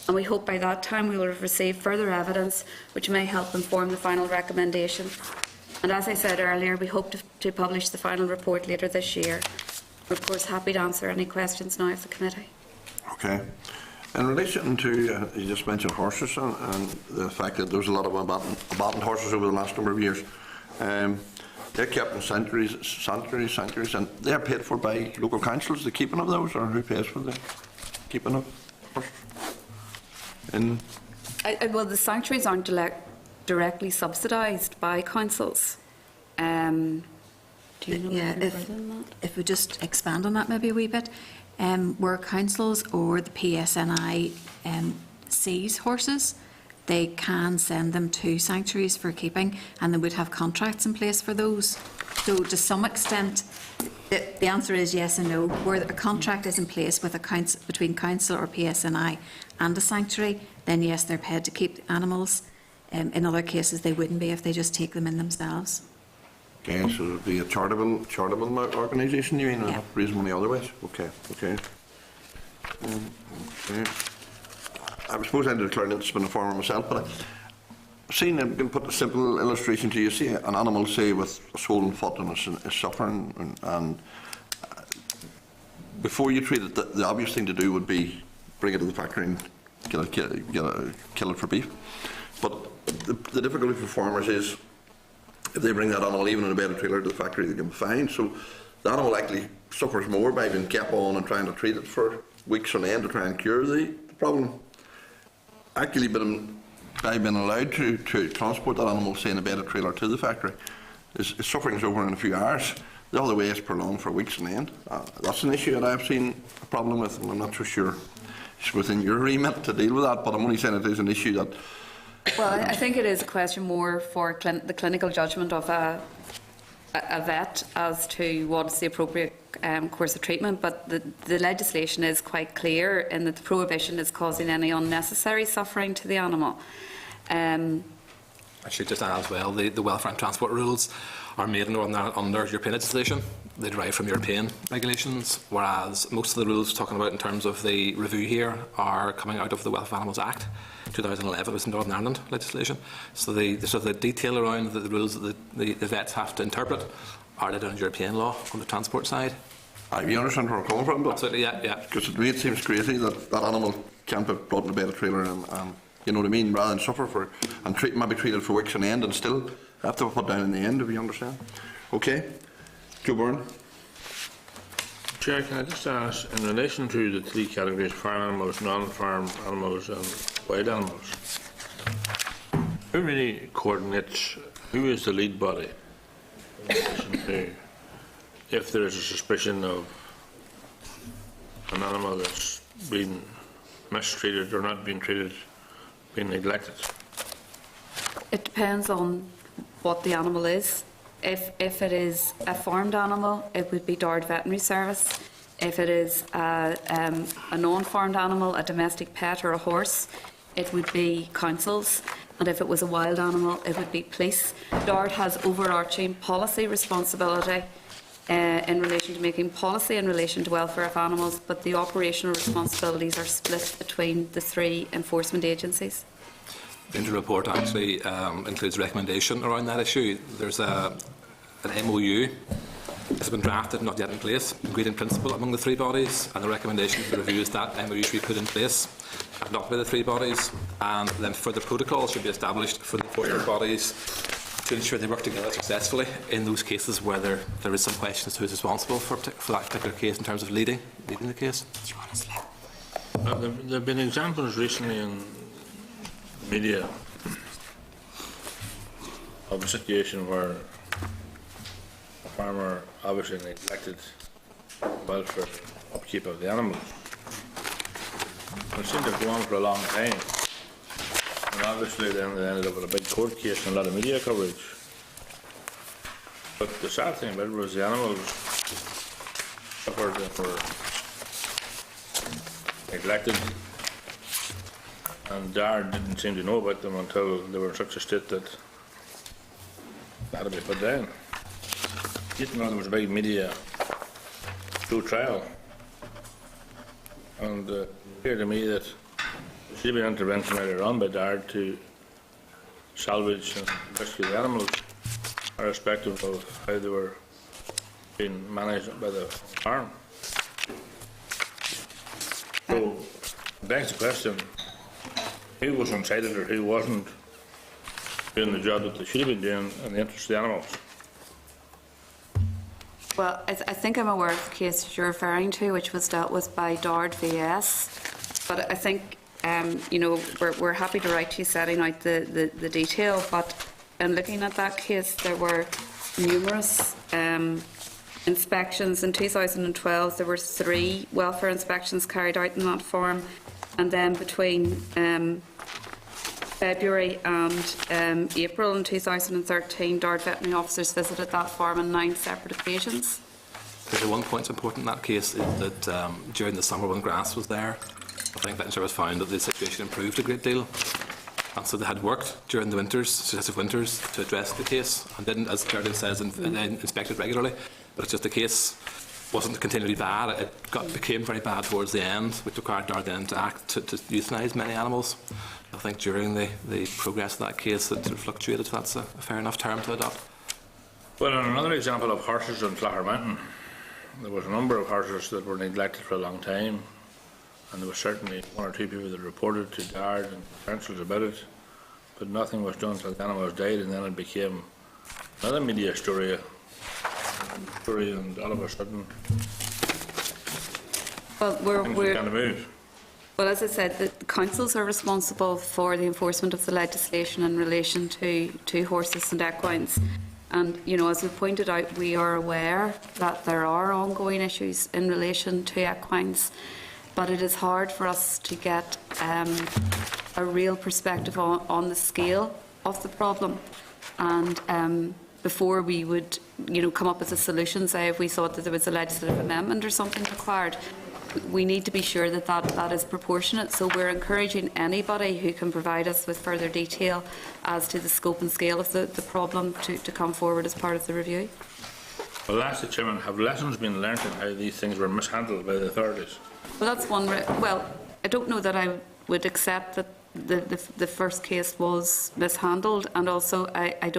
and we hope by that time we will have received further evidence which may help inform the final recommendation. And as I said earlier, we hope to publish the final report later this year. We're of course happy to answer any questions now of the committee. Okay. In relation to, you just mentioned horses and the fact that there's a lot of abandoned horses over the last number of years. They're kept in sanctuaries, and they're paid for by local councils, the keeping of those, or who pays for the keeping of horses? Well, the sanctuaries aren't directly subsidised by councils. Do you know anything further than that? If we just expand on that maybe a wee bit, where councils or the PSNI seize horses, they can send them to sanctuaries for keeping, and they would have contracts in place for those. So to some extent, the answer is yes and no. Where a contract is in place with between council or PSNI and a sanctuary, then yes, they're paid to keep animals. In other cases, they wouldn't be if they just take them in themselves. Okay, so it would be a charitable organisation, you mean, or raise money otherwise? Okay. Okay. I suppose I declare an interest in a farmer myself, but I've seen, I'm going to put a simple illustration to you. See an animal, say, with a swollen foot and is suffering, and before you treat it, the obvious thing to do would be bring it to the factory and kill it for beef. But the difficulty for farmers is, if they bring that animal even in a bedded trailer to the factory, they can be fined. So the animal actually suffers more by being kept on and trying to treat it for weeks on end to try and cure the problem. Actually, by being allowed to transport that animal, say, in a bedded trailer to the factory, his suffering is over in a few hours. The other way is prolonged for weeks on end. That's an issue that I've seen a problem with, and I'm not so sure it's within your remit to deal with that, but I'm only saying it is an issue that... Well, I think it is a question more for the clinical judgment of a vet as to what is the appropriate course of treatment, but the legislation is quite clear in that the prohibition is causing any unnecessary suffering to the animal. I should just add as well, the welfare and transport rules are made under European legislation. They derive from European regulations, whereas most of the rules talking about in terms of the review here are coming out of the Welfare of Animals Act 2011. It was Northern Ireland legislation. So the detail around the rules that the vets have to interpret are laid down in European law on the transport side. You understand where I'm coming from? Absolutely, yeah. Because to me it seems crazy that animal can't be brought in a bedded trailer and you know what I mean, rather than suffer for and maybe treated for weeks on end and still have to be put down in the end, if you understand. Okay. Joe Byrne. Chair, can I just ask, in relation to the three categories, farm animals, non-farm animals and wild animals, who really coordinates, who is the lead body in relation to if there is a suspicion of an animal that's been mistreated or not being treated, being neglected? It depends on what the animal is. If it is a farmed animal, it would be DARD Veterinary Service. If it is a non-farmed animal, a domestic pet or a horse, it would be councils. And if it was a wild animal, it would be police. DARD has overarching policy responsibility in relation to making policy in relation to welfare of animals, but the operational responsibilities are split between the three enforcement agencies. The interim report actually includes a recommendation around that issue. There's an MOU that's been drafted, not yet in place, agreed in principle among the three bodies, and the recommendation for review is that MOU should be put in place, adopted by the three bodies, and then further protocols should be established for the enforcement bodies to ensure they work together successfully in those cases where there is some question as to who's responsible for that particular case in terms of leading the case. There have been examples recently in media of a situation where farmer obviously neglected welfare upkeep of the animals. It seemed to go on for a long time. And obviously then they ended up with a big court case and a lot of media coverage. But the sad thing about it was the animals suffered and were neglected. And Dard didn't seem to know about them until they were in such a state that they had to be put down. Even though there was a big media true trial. And it appeared to me that there should be an intervention earlier on by Dard to salvage and rescue the animals, irrespective of how they were being managed by the farm. So, it begs the question, who was incited or who wasn't doing the job that they should have been doing in the interest of the animals? Well, I think I'm aware of the case you're referring to, which was dealt with by Dard VS. But I think, you know, we're happy to write to you setting out the detail. But in looking at that case, there were numerous inspections. In 2012, there were 3 welfare inspections carried out in that farm. And then between February and April in 2013, Dard veterinary officers visited that farm on 9 separate occasions. The one point that's important in that case is that during the summer when grass was there, I think Veterinary Service found that the situation improved a great deal. And so they had worked during the winters, successive winters, to address the case, and didn't, as Claire says, inspect it regularly. But it's just the case wasn't continually bad. It became very bad towards the end, which required Dard then to act to euthanise many animals. I think during the progress of that case it sort of fluctuated, so that's a fair enough term to adopt. Well, in another example of horses in Clare Mountain, there was a number of horses that were neglected for a long time, and there was certainly 1 or 2 people that reported to Dard and councils about it, but nothing was done until the animals died, and then it became another media story, and all of a sudden Well, things began to move. Well, as I said, the councils are responsible for the enforcement of the legislation in relation to horses and equines. And, you know, as we pointed out, we are aware that there are ongoing issues in relation to equines, but it is hard for us to get a real perspective on the scale of the problem. And before we would, you know, come up with a solution, say if we thought that there was a legislative amendment or something required, we need to be sure that that is proportionate. So we're encouraging anybody who can provide us with further detail as to the scope and scale of the problem to come forward as part of the review. Well, lastly, Chairman, have lessons been learnt in how these things were mishandled by the authorities? Well, that's one. Well, I don't know that I would accept that the first case was mishandled, and also I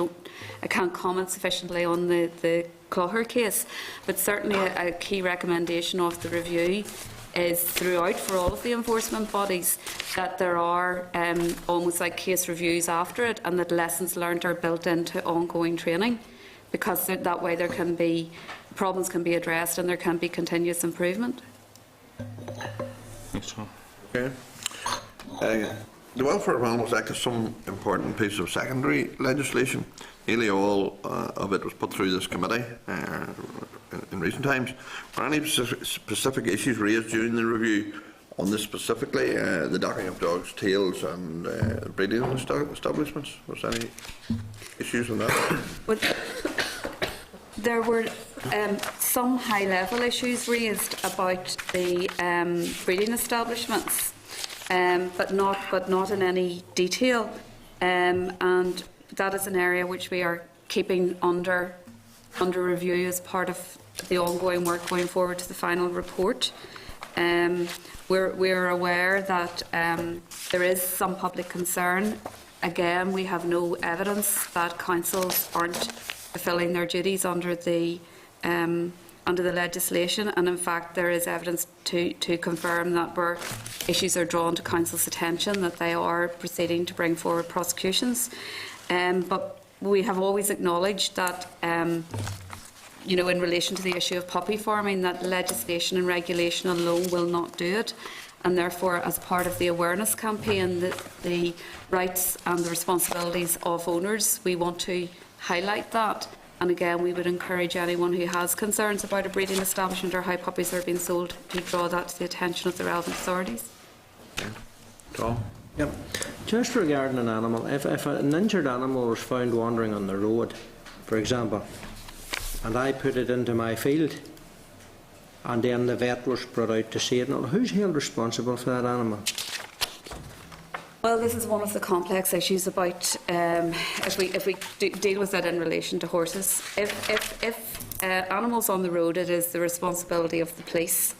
can't comment sufficiently on the Clogher case, but certainly a key recommendation of the review is throughout for all of the enforcement bodies that there are almost like case reviews after it, and that lessons learned are built into ongoing training, because that way there can be problems can be addressed and there can be continuous improvement. Thanks, Tom. Okay. The Welfare of Animals Act is some important piece of secondary legislation. Nearly all of it was put through this committee in recent times. Were any specific issues raised during the review on this specifically, the docking of dogs' tails and breeding establishments? Was there any issues on that? Well, there were some high-level issues raised about the breeding establishments, but not in any detail, and that is an area which we are keeping under review as part of the ongoing work going forward to the final report. We're aware that there is some public concern. Again, we have no evidence that councils aren't fulfilling their duties under the legislation, and in fact there is evidence to confirm that where issues are drawn to council's attention, that they are proceeding to bring forward prosecutions. But we have always acknowledged that, you know, in relation to the issue of puppy farming, that legislation and regulation alone will not do it, and therefore, as part of the awareness campaign, the rights and the responsibilities of owners, we want to highlight that And again, we would encourage anyone who has concerns about a breeding establishment or how puppies are being sold to draw that to the attention of the relevant authorities. Tom? Yep. Just regarding an animal, if an injured animal was found wandering on the road, for example, and I put it into my field, and then the vet was brought out to see it, who's held responsible for that animal? Well, this is one of the complex issues about if we deal with it in relation to horses. If animals on the road, it is the responsibility of the police.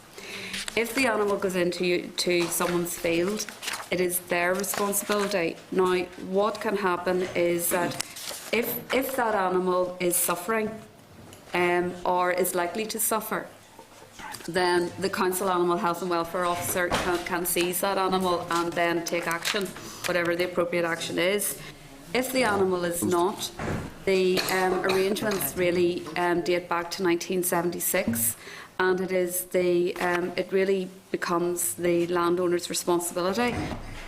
If the animal goes into someone's field, it is their responsibility. Now, what can happen is that if that animal is suffering or is likely to suffer, then the Council Animal Health and Welfare Officer can seize that animal and then take action, whatever the appropriate action is. If the animal is not, the arrangements really date back to 1976, and it really becomes the landowner's responsibility.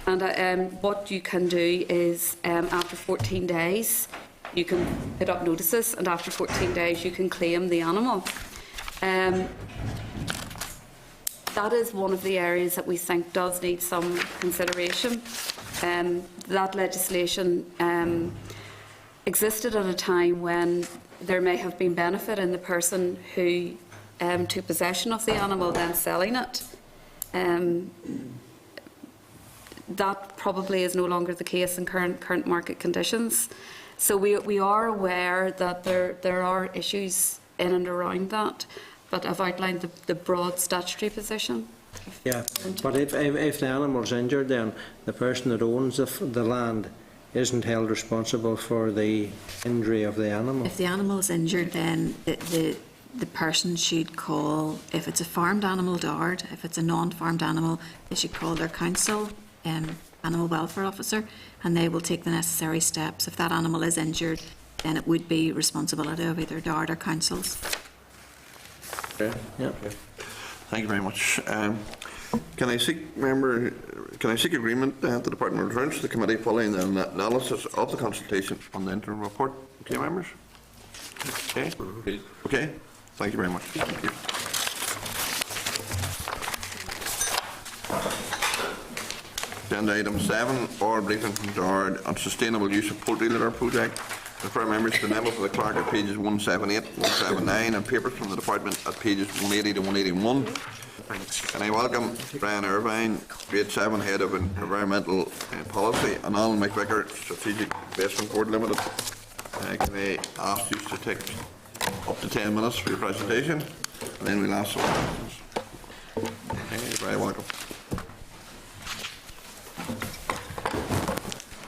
And what you can do is, after 14 days, you can put up notices, and after 14 days, you can claim the animal. That is one of the areas that we think does need some consideration. That legislation existed at a time when there may have been benefit in the person who took possession of the animal, then selling it. That probably is no longer the case in current market conditions. So we are aware that there are issues in and around that, but I've outlined the broad statutory position. Yeah, but if the animal's injured, then the person that owns the land isn't held responsible for the injury of the animal. If the animal is injured, then the person should call, if it's a farmed animal, DARD. If it's a non-farmed animal, they should call their council animal welfare officer, and they will take the necessary steps. If that animal is injured, then it would be responsibility of either DARD or councils. Okay. Yeah. Thank you very much. Can I seek agreement that the Department returns to the committee following the analysis of the consultation on the interim report? Okay, members? Okay. Okay. Thank you very much. Thank you. Agenda item 7, oral briefing from DARD on sustainable use of poultry litter project. Refer members to the memo for the clerk at pages 178, 179 and papers from the department at pages 180 to 181. And I welcome Brian Irvine, Grade 7 Head of Environmental Policy, and Alan McVicker, Strategic Investment Board Limited. Can I ask you to take up to 10 minutes for your presentation, and then we'll ask some questions. Okay, you're very welcome.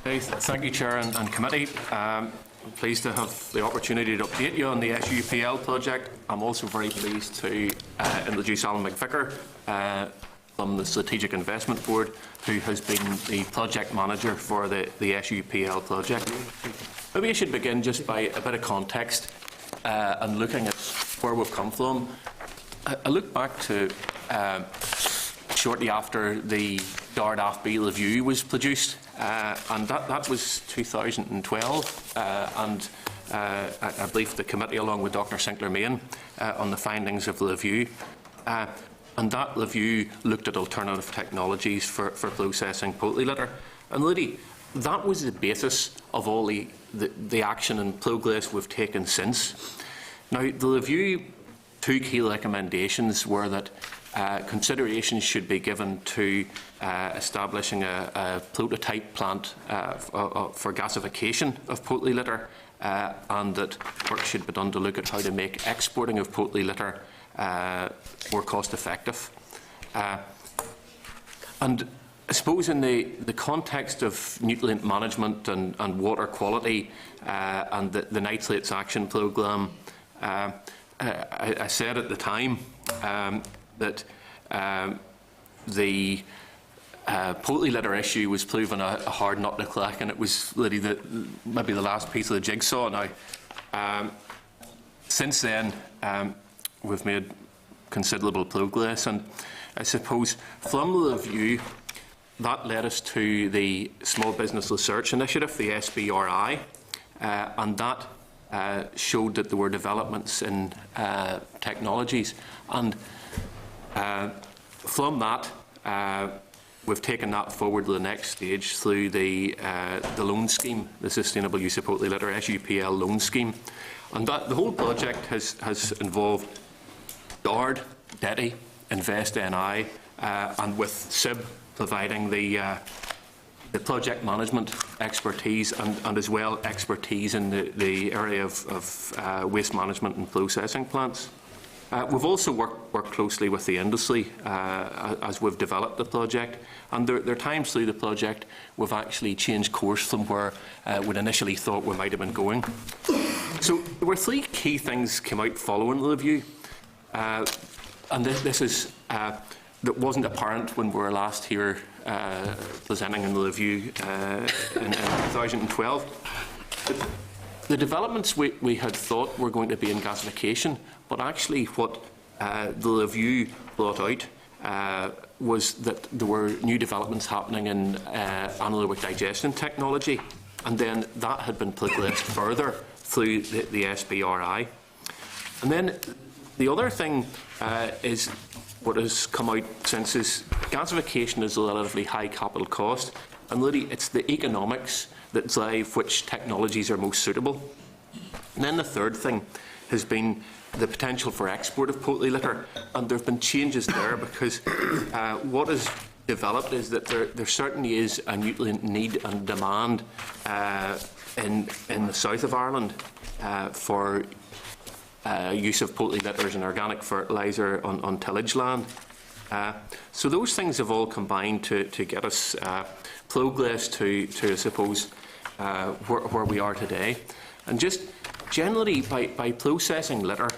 Thank you, Chair and Committee. I'm pleased to have the opportunity to update you on the SUPL project. I'm also very pleased to introduce Alan McVicker from the Strategic Investment Board, who has been the project manager for the SUPL project. Maybe I should begin just by a bit of context and looking at where we've come from. I look back to shortly after the DARD AFB review was produced, and that was 2012, and I briefed the committee along with Dr Sinclair Main on the findings of the review, and that review looked at alternative technologies for processing poultry litter, and really that was the basis of all the action and progress we've taken since. Now, the review, two key recommendations were that consideration should be given to establishing a prototype plant for gasification of poultry litter, and that work should be done to look at how to make exporting of poultry litter more cost effective. And I suppose in the context of nutrient management and water quality and the Nitrates Action Programme, I said at the time that the poultry litter issue was proven a hard nut to crack, and it was really maybe the last piece of the jigsaw. Now, since then, we've made considerable progress, and I suppose from the review that led us to the Small Business Research Initiative, the SBRI, and that showed that there were developments in technologies, and from that we've taken that forward to the next stage through the loan scheme, the Sustainable Use of Poultry Litter SUPL loan scheme, and that the whole project has involved DARD, DETI, Invest NI, and with SIB providing the project management expertise and as well expertise in the area of waste management and processing plants. We've also worked closely with the industry as we've developed the project, and there are times through the project we've actually changed course from where we'd initially thought we might have been going. So there were three key things came out following the review, and this is that wasn't apparent when we were last here presenting in the review in 2012. The developments we had thought were going to be in gasification, but actually what the review brought out was that there were new developments happening in anaerobic digestion technology, and then that had been progressed further through the SBRI. And then the other thing is what has come out since is gasification is a relatively high capital cost, and really it's the economics that drive which technologies are most suitable. And then the third thing has been the potential for export of poultry litter, and there have been changes there because what is developed is that there certainly is a nutrient need and demand in the south of Ireland for use of poultry litter as an organic fertiliser on tillage land. So those things have all combined to get us progress to I suppose, where we are today. And just generally, by processing litter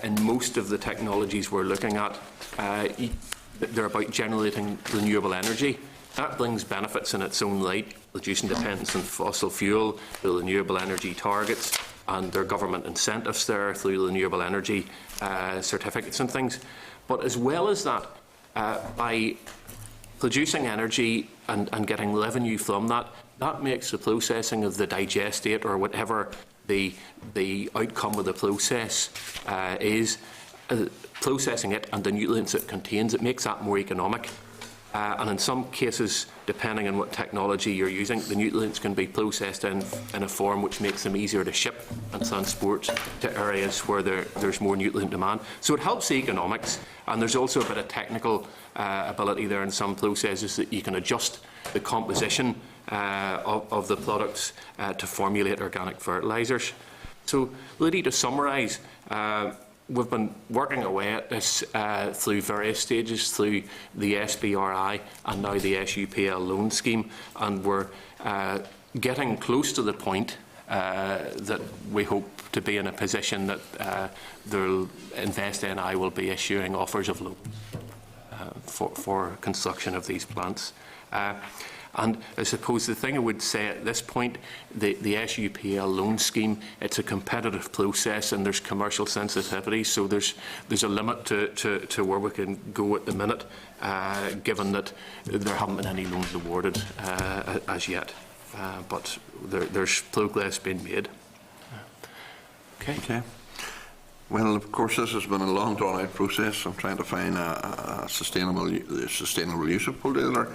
in most of the technologies we're looking at, they're about generating renewable energy. That brings benefits in its own right, reducing dependence on fossil fuel, the renewable energy targets, and there are government incentives there through renewable energy certificates and things. But as well as that, by producing energy and getting revenue from that, that makes the processing of the digestate or whatever the outcome of the process is, processing it and the nutrients it contains, it makes that more economic. And in some cases, depending on what technology you're using, the nutrients can be processed in a form which makes them easier to ship and transport to areas where there's more nutrient demand. So it helps the economics, and there's also a bit of technical ability there in some processes that you can adjust the composition of the products to formulate organic fertilisers. So really to summarise, we've been working away at this through various stages, through the SBRI and now the SUPL loan scheme, and we're getting close to the point that we hope to be in a position that the Invest NI will be issuing offers of loans for construction of these plants. And I suppose the thing I would say at this point, the SUPL loan scheme, it's a competitive process and there's commercial sensitivity, so there's a limit to where we can go at the minute, given that there haven't been any loans awarded as yet. But there's progress being made. Okay. Well, of course, this has been a long, drawn-out process. I'm trying to find a sustainable use of poultry litter.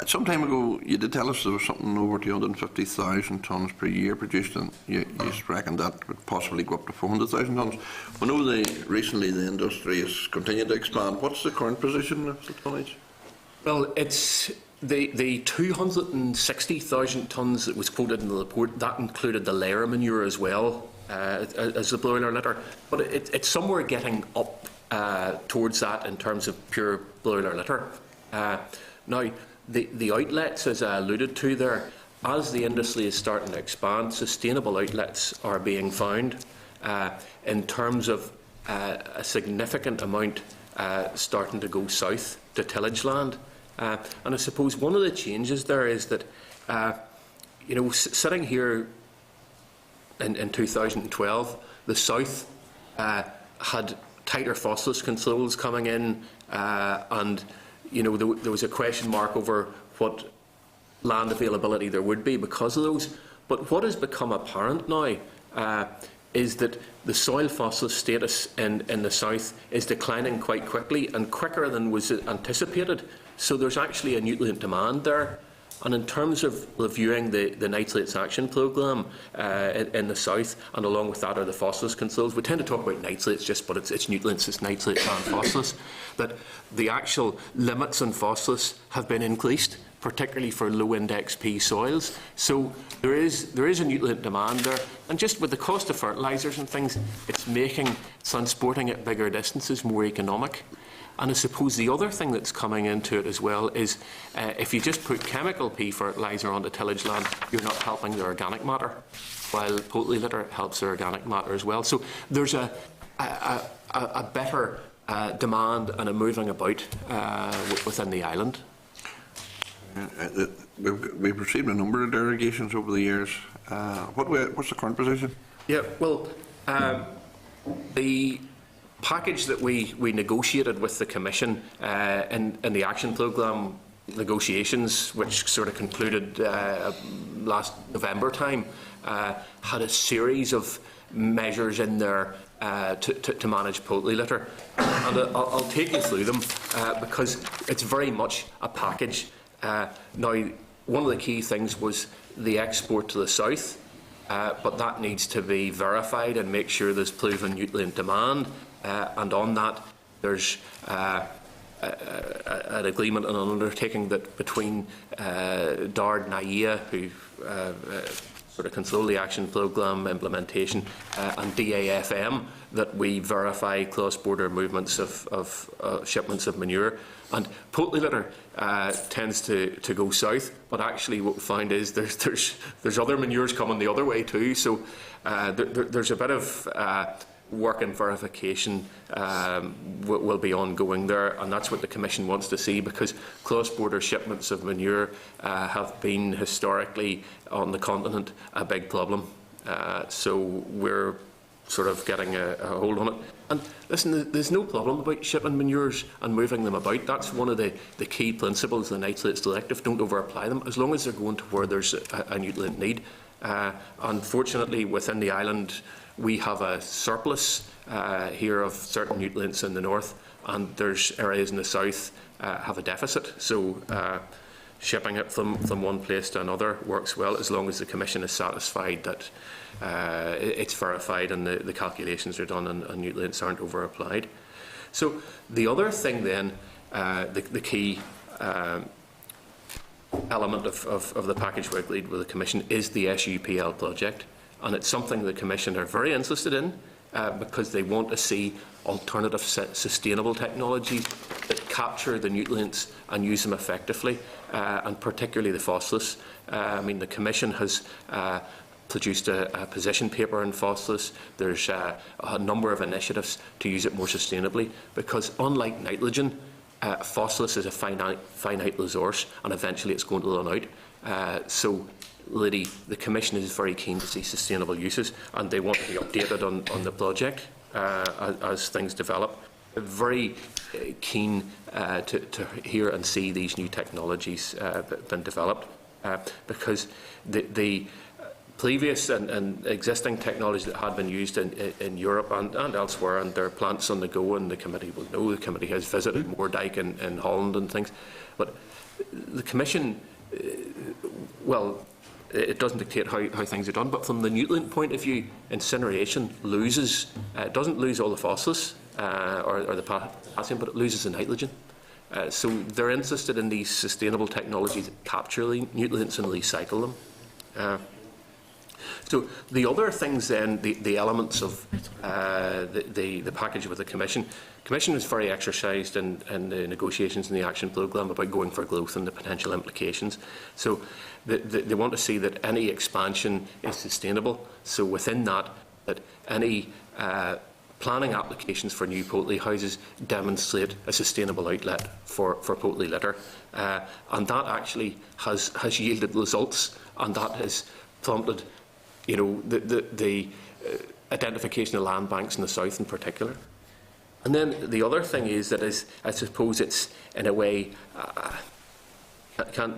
Some time ago, you did tell us there was something over 250,000 tonnes per year produced, and you reckoned that would possibly go up to 400,000 tonnes. We know recently the industry has continued to expand. What's the current position of the tonnage? Well, it's the 260,000 tonnes that was quoted in the report. That included the layer manure as well as the broiler litter, but it's somewhere getting up towards that in terms of pure broiler litter. Now, the outlets, as I alluded to there, as the industry is starting to expand, sustainable outlets are being found in terms of a significant amount starting to go south to tillage land. And I suppose one of the changes there is that, sitting here in 2012, the south had tighter phosphorus controls coming in, and there was a question mark over what land availability there would be because of those. But what has become apparent now is that the soil phosphorus status in the south is declining quite quickly and quicker than was anticipated. So there's actually a nutrient demand there. And in terms of reviewing the nitrates action programme in the south, and along with that are the phosphorus controls, we tend to talk about nitrates just, but it's nutrients, it's nitrates and phosphorus, that the actual limits on phosphorus have been increased, particularly for low index P soils. So there is a nutrient demand there, and just with the cost of fertilisers and things, it's making transporting at bigger distances more economic. And I suppose the other thing that's coming into it as well is if you just put chemical P fertiliser onto tillage land, you're not helping the organic matter, while poultry litter helps the organic matter as well. So there's a better demand and a moving about within the island. We've received a number of derogations over the years. What's the current position? Yeah, well, the package that we negotiated with the Commission in the action programme negotiations, which sort of concluded last November time, had a series of measures in there to manage poultry litter. And I'll take you through them because it's very much a package. Now, one of the key things was the export to the south, but that needs to be verified and make sure there's proven nutrient demand. And on that, there's an agreement and an undertaking that between DARD and IEA, who sort of control the action programme implementation, and DAFM, that we verify cross-border movements of shipments of manure. And poultry litter tends to go south, but actually what we find is there's other manures coming the other way too. So there's a bit of work and verification will be ongoing there, and that's what the Commission wants to see, because cross-border shipments of manure have been historically on the continent a big problem. So we're sort of getting a hold on it. And listen, there's no problem about shipping manures and moving them about. That's one of the key principles of the Nitrates Directive. Don't over-apply them, as long as they're going to where there's a nutrient need. Unfortunately, within the island, we have a surplus here of certain nutrients in the north, and there's areas in the south have a deficit. So shipping it from one place to another works well, as long as the Commission is satisfied that it's verified and the calculations are done and nutrients aren't over-applied. So the other thing then, the key element of the package we agreed with the Commission is the SUPL project. And it's something the Commission are very interested in because they want to see alternative sustainable technologies that capture the nutrients and use them effectively, and particularly the phosphorus. I mean, the Commission has produced a position paper on phosphorus. There's a number of initiatives to use it more sustainably, because unlike nitrogen, phosphorus is a finite resource, and eventually it's going to run out. So really, the Commission is very keen to see sustainable uses, and they want to be updated on the project as things develop. Very keen to hear and see these new technologies been developed, because the previous and existing technologies that had been used in Europe and elsewhere, and there are plants on the go, and the committee will know, the committee has visited Moerdijk in Holland and things, but the Commission, well, it doesn't dictate how things are done, but from the nutrient point of view, incineration loses, it doesn't lose all the phosphorus or the potassium, but it loses the nitrogen. So they're interested in these sustainable technologies that capture the nutrients and recycle them. So the other things then, the elements of the package with the Commission. Commission was very exercised in the negotiations in the action programme about going for growth and the potential implications. So they want to see that any expansion is sustainable. So within that any planning applications for new poultry houses demonstrate a sustainable outlet for poultry litter. And that actually has yielded results, and that has prompted, you know, the identification of land banks in the south in particular. And then the other thing is that I suppose it's in a way, I can't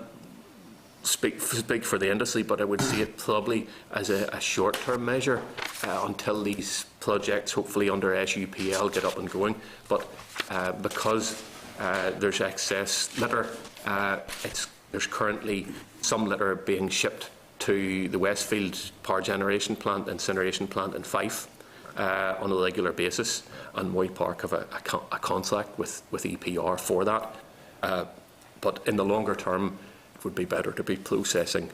speak for the industry, but I would see it probably as a short-term measure until these projects, hopefully under SUPL, get up and going. But because there's excess litter, there's currently some litter being shipped to the Westfield Power Generation Plant, incineration plant in Fife on a regular basis, and Moy Park have a contract with EPR for that. But in the longer term, it would be better to be processing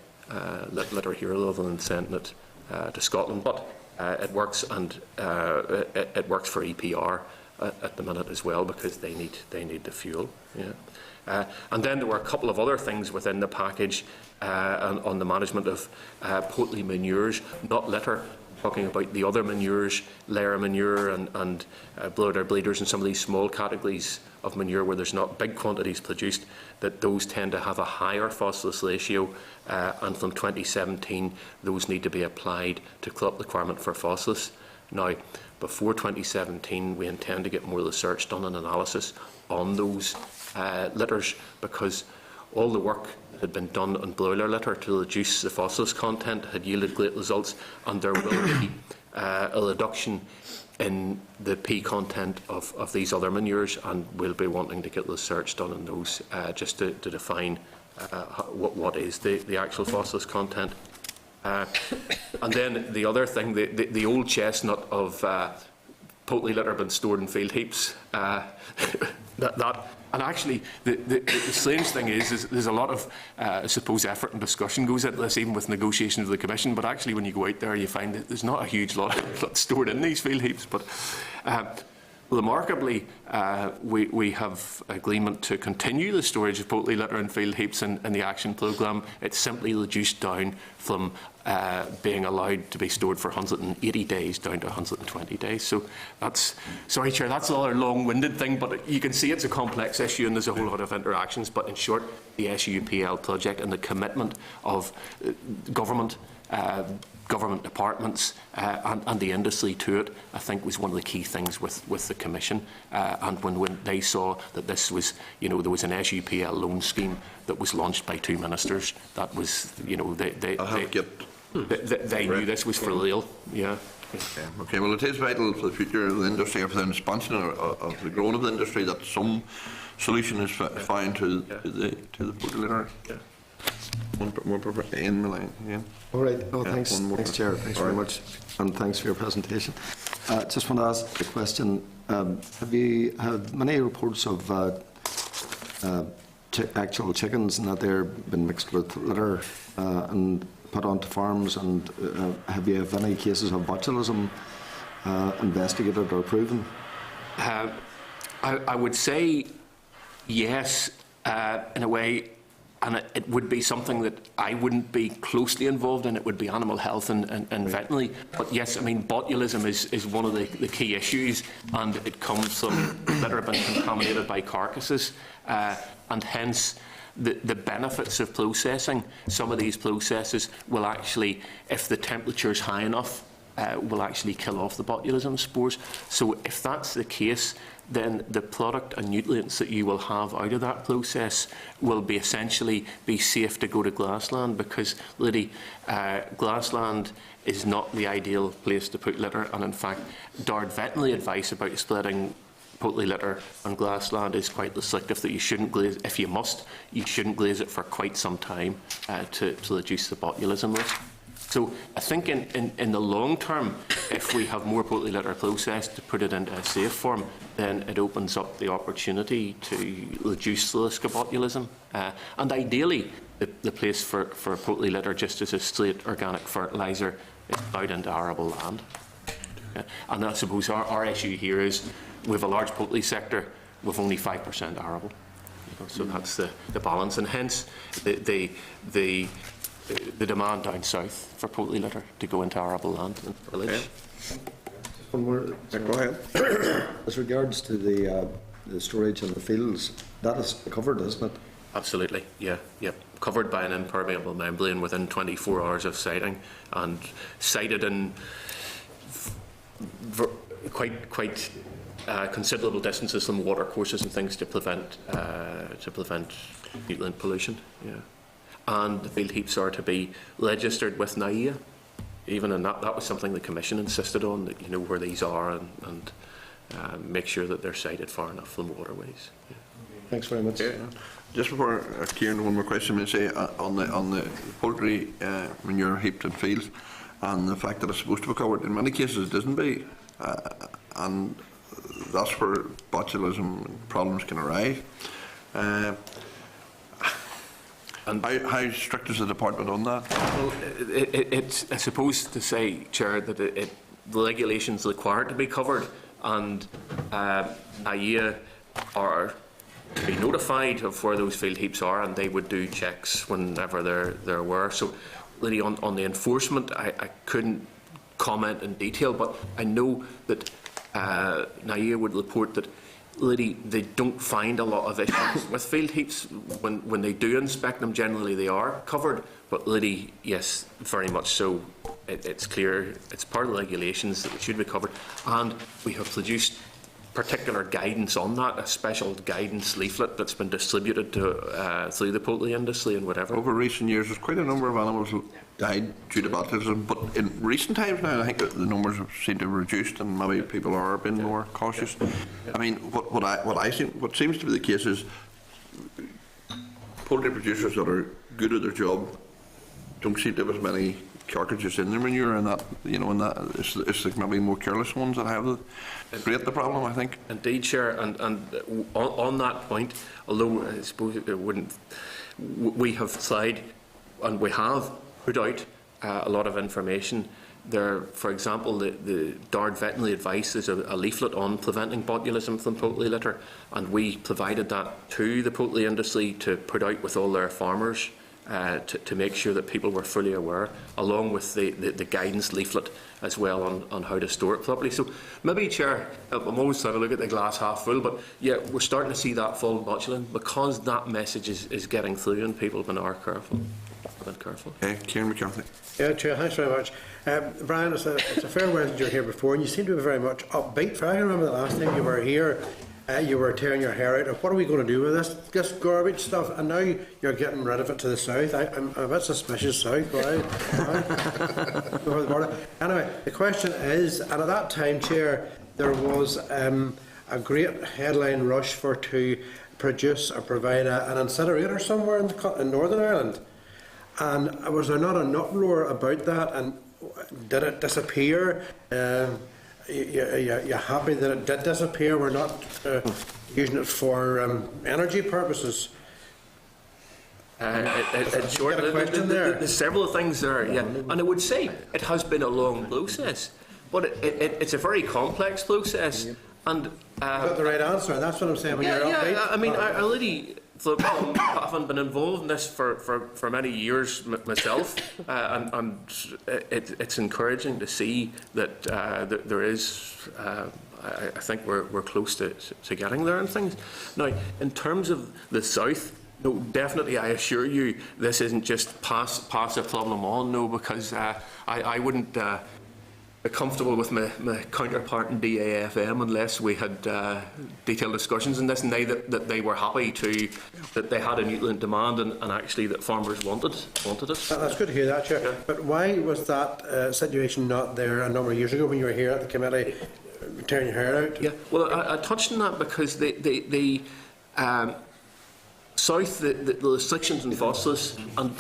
litter here rather than sending it to Scotland. But it works, and it works for EPR at the minute as well, because they need the fuel. Yeah. And then there were a couple of other things within the package on the management of poultry manures, not litter. Talking about the other manures, layer manure and bloater bleeders, and some of these small categories of manure where there's not big quantities produced, that those tend to have a higher phosphorus ratio, and from 2017 those need to be applied to club the requirement for phosphorus. Now, before 2017 we intend to get more research done and analysis on those litters, because all the work that had been done on broiler litter to reduce the phosphorus content had yielded great results, and there will be a reduction in the P content of these other manures, and we'll be wanting to get research done on those just to define what is the actual phosphorus content. And then the other thing, the old chestnut of poultry litter been stored in field heaps. And actually, the strange thing is there's a lot of, I suppose, effort and discussion goes into this, even with negotiations with the Commission. But actually, when you go out there, you find that there's not a huge lot stored in these field heaps. But remarkably, we have agreement to continue the storage of poultry litter in field heaps in the action programme. It's simply reduced down from being allowed to be stored for 180 days down to 120 days. So that's, sorry Chair, that's another long-winded thing, but you can see it's a complex issue and there's a whole lot of interactions. But in short, the SUPL project and the commitment of government departments and the industry to it, I think, was one of the key things with the Commission. And when they saw that this was, there was an SUPL loan scheme that was launched by 2 ministers, that was, they knew this was for real. Yeah. Okay, well, it is vital for the future of the industry, for the expansion of the growth of the industry, that some solution is found to the poultry litter. Yeah. One in the line, yeah. All right. Oh, thanks, Chair. Thanks very much, and thanks for your presentation. Just want to ask the question: have you had many reports of actual chickens and that they're been mixed with litter and put onto farms? And have you had any cases of botulism investigated or proven? I would say yes, in a way. And it would be something that I wouldn't be closely involved in. It would be animal health and veterinary. But yes, I mean, botulism is one of the key issues, and it comes from litter been contaminated by carcasses, and hence the benefits of processing. Some of these processes will actually, if the temperature is high enough, will actually kill off the botulism spores. So if that's the case, then the product and nutrients that you will have out of that process will be essentially be safe to go to grassland, because really grassland is not the ideal place to put litter. And in fact, DARD veterinary advice about spreading poultry litter on grassland is quite restrictive, that you shouldn't glaze, if you must, you shouldn't glaze it for quite some time to reduce the botulism risk. So I think in the long term, if we have more poultry litter processed to put it into a safe form, then it opens up the opportunity to reduce the risk of botulism. And ideally, the place for poultry litter, just as a straight organic fertiliser, is out into arable land. And I suppose our issue here is we have a large poultry sector with only 5% arable. So that's the balance, and hence the demand down south for poultry litter to go into arable land and village. Okay. One more. Go ahead. As regards to the storage in the fields, that is covered, isn't it? Absolutely, yeah. Covered by an impermeable membrane within 24 hours of siting, and sited in quite considerable distances from water courses and things to prevent nutrient pollution. Yeah. and the field heaps are to be registered with NAIA. Even and that was something the Commission insisted on, that you know where these are and make sure that they're sited far enough from waterways. Yeah. Thanks very much. Yeah. Just before Kieran, one more question. I say on the poultry manure heaped in fields, and the fact that it's supposed to be covered. In many cases, it doesn't be, and that's where botulism problems can arise. And how strict is the department on that? Well, it's I suppose to say, Chair, that the regulations require it to be covered, and NAIA are to be notified of where those field heaps are, and they would do checks whenever there were. So, really, on the enforcement, I couldn't comment in detail, but I know that NAIA would report that really they don't find a lot of issues with field heaps. When they do inspect them, generally they are covered, but really, yes, very much so. It's clear, it's part of the regulations that it should be covered, and we have produced particular guidance on that, a special guidance leaflet that's been distributed to through the poultry industry and whatever. Over recent years, there's quite a number of animals who died due to botulism, but in recent times now, I think that the numbers seem to have reduced, and maybe people are being more cautious. I mean, what seems to be the case is poultry producers that are good at their job don't seem to have as many cartridges in their manure, and that, you know, and that it's like maybe more careless ones that have create the problem, I think. Indeed, Chair, and on that point, although I suppose it wouldn't, we have tried and we have put out a lot of information. There, for example, the Dard Veterinary Advice is a leaflet on preventing botulism from poultry litter, and we provided that to the poultry industry to put out with all their farmers. To make sure that people were fully aware, along with the guidance leaflet as well on how to store it properly. So maybe, Chair, I'm always trying to look at the glass half full, but yeah, we're starting to see that fall in botulism because that message is getting through and people have been careful. Kieran McCarthy. Yeah, Chair, thanks very much. Brian, it's a fair message you're here before, and you seem to be very much upbeat. I remember the last time you were here, you were tearing your hair out of what are we going to do with this? Just garbage stuff, and now you're getting rid of it to the south. I'm a bit suspicious south, but over the border. Anyway, the question is, and at that time, Chair, there was a great headline rush to produce or provide an incinerator somewhere in Northern Ireland. And was there not an uproar about that, and did it disappear? You're happy that it did disappear? We're not using it for energy purposes. Short, there's several things there, yeah. And I would say it has been a long process, but it's a very complex process. And you got the right answer. That's what I'm saying. When you're upbeat. I mean, I really. Having been involved in this for many years myself, and it's encouraging to see that there is. I think we're close to getting there and things. Now, in terms of the south, no, definitely, I assure you, this isn't just pass a problem on. No, because I wouldn't. Be comfortable with my counterpart in DAFM unless we had detailed discussions in this, and that they were happy that they had a nutrient demand and actually that farmers wanted it. That's good to hear that, Chair. Yeah. But why was that situation not there a number of years ago when you were here at the committee tearing your hair out? Yeah, well, I touched on that because the south, the restrictions on phosphorus and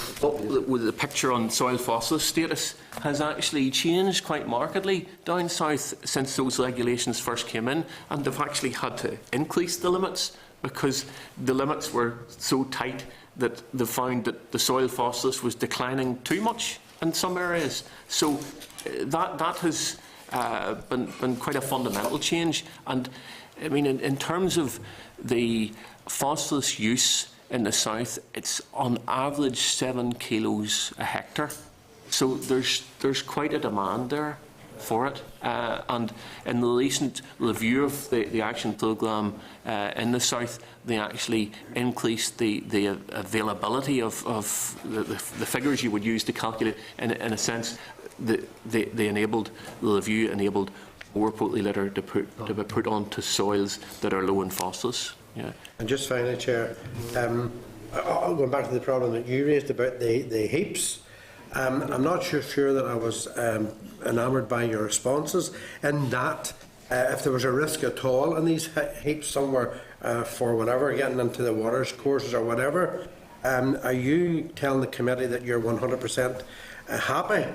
with the picture on soil phosphorus status has actually changed quite markedly down south since those regulations first came in, and they've actually had to increase the limits because the limits were so tight that they found that the soil phosphorus was declining too much in some areas. So that has been quite a fundamental change. And I mean, in terms of the phosphorus use in the south, it's on average 7 kilos a hectare. So there's quite a demand there for it. And in the recent review of the action programme in the south, they actually increased the availability of the figures you would use to calculate. In a sense, they enabled the review enabled more poultry litter to be put onto soils that are low in phosphorus. Yeah. And just finally, Chair, going back to the problem that you raised about the heaps, I'm not sure that I was enamoured by your responses in that if there was a risk at all in these heaps somewhere for whatever, getting into the waters courses or whatever, are you telling the committee that you're 100% happy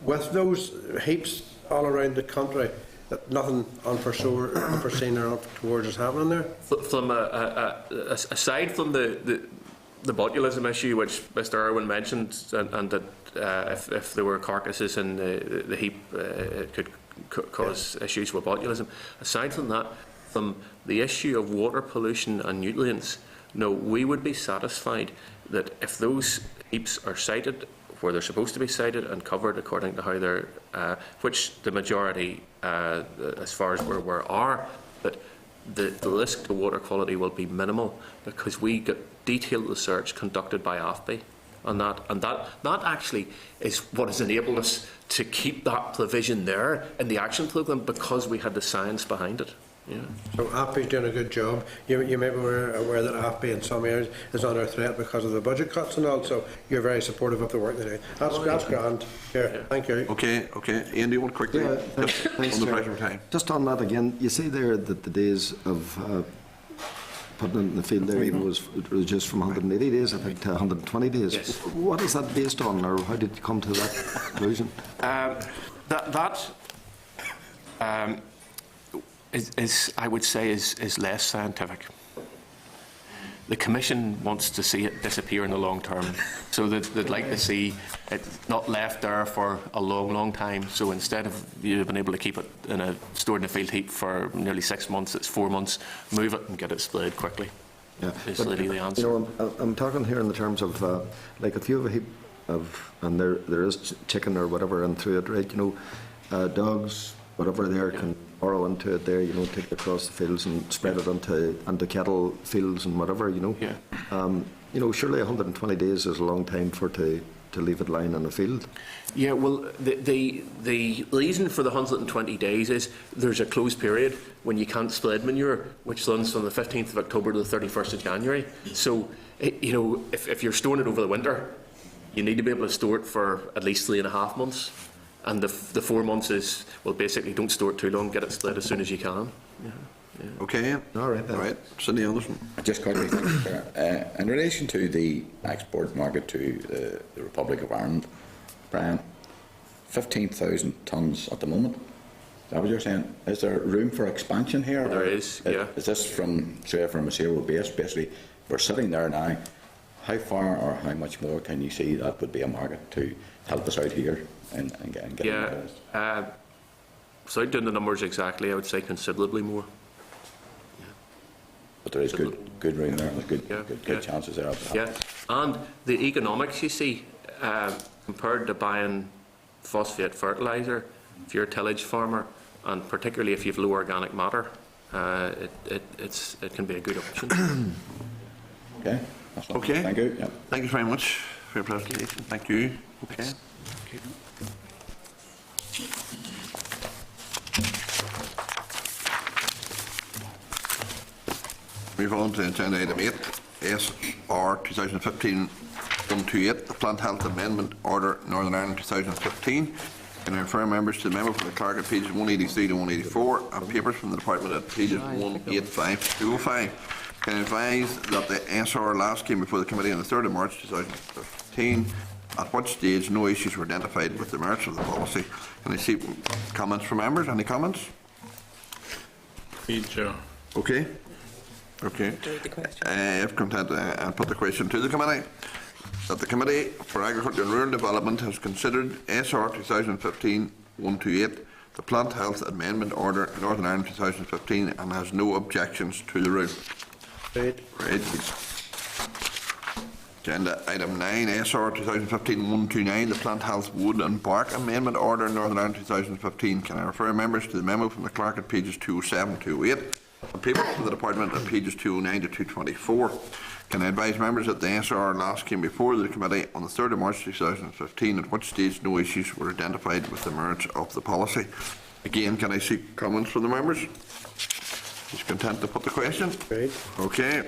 with those heaps all around the country, that nothing unforeseen or untoward is happening there? From aside from the botulism issue, which Mr. Irwin mentioned, and that if there were carcasses in the heap, it could cause issues with botulism. Aside from that, from the issue of water pollution and nutrients, no, we would be satisfied that if those heaps are sited where they're supposed to be sited and covered according to how they're, which the majority, as far as where we are, that the risk to water quality will be minimal, because we get detailed research conducted by AFBI on that, and that actually is what has enabled us to keep that provision there in the action programme, because we had the science behind it. Yeah. So AFBI is doing a good job. You may be aware that AFBI in some areas is under threat because of the budget cuts and all, so you're very supportive of the work they do. That's grand. Here, thank you. Okay. Ian, do you want quickly? Yeah, just thanks, on the Chair. pressure of time. Just on that again, you say there that the days of putting it in the field there was reduced from 180 days, I think, to 120 days. Yes. What is that based on, or how did you come to that conclusion? Is I would say, is less scientific. The Commission wants to see it disappear in the long term, so they'd like to see it not left there for a long time. So instead of you've been able to keep it stored in a field heap for nearly 6 months, it's 4 months. Move it and get it sprayed quickly. Yeah, is really the answer. You know, I'm talking here in the terms of like if you have a heap of, and there is chicken or whatever in through it, right? You know, dogs, whatever there can burrow into it there. You know, take it across the fields and spread it onto cattle fields and whatever. You know. Yeah. You know, surely 120 days is a long time to leave it lying in a field. Yeah, well, the reason for the 120 days is there's a closed period when you can't spread manure, which runs from the 15th of October to the 31st of January. So, you know, if you're storing it over the winter, you need to be able to store it for at least 3.5 months. And the 4 months is, well, basically don't store it too long, get it spread as soon as you can. Yeah. Okay. All right. All right. Cindy Anderson. Just quickly, in relation to the export market to the Republic of Ireland, Brian, 15,000 tonnes at the moment. Is that what you're saying? Is there room for expansion here? There is, yeah. Is this from a zero base? Basically, we're sitting there now. How far or how much more can you see that would be a market to help us out here and get into this? Without doing the numbers exactly, I would say considerably more. But there is good room there, and good chances there. Yeah, and the economics, you see, compared to buying phosphate fertiliser, if you're a tillage farmer, and particularly if you have low organic matter, it can be a good option. Okay. Okay. Thank you. Yep. Thank you very much for your presentation. Thank you. Okay. Move on to agenda item 8, SR 2015-128, the Plant Health Amendment Order Northern Ireland 2015. Can I refer members to the memo from the clerk at pages 183 to 184 and papers from the department at pages 185 to 205. Can I advise that the SR last came before the committee on the 3rd of March 2015, at which stage no issues were identified with the merits of the policy. Can I see comments from members? Any comments? Okay. Okay. If content, I'll put the question to the committee. That the Committee for Agriculture and Rural Development has considered SR 2015-128, the Plant Health Amendment Order Northern Ireland 2015, and has no objections to the rule. Right. Agenda item 9, SR 2015-129, the Plant Health Wood and Bark Amendment Order Northern Ireland 2015. Can I refer members to the memo from the clerk at pages 207 to 208 and papers from the department at pages 209 to 224. Can I advise members that the SR last came before the committee on the 3rd of March 2015, at which stage no issues were identified with the merits of the policy. Again, can I seek comments from the members? He's content to put the question? Right. Okay.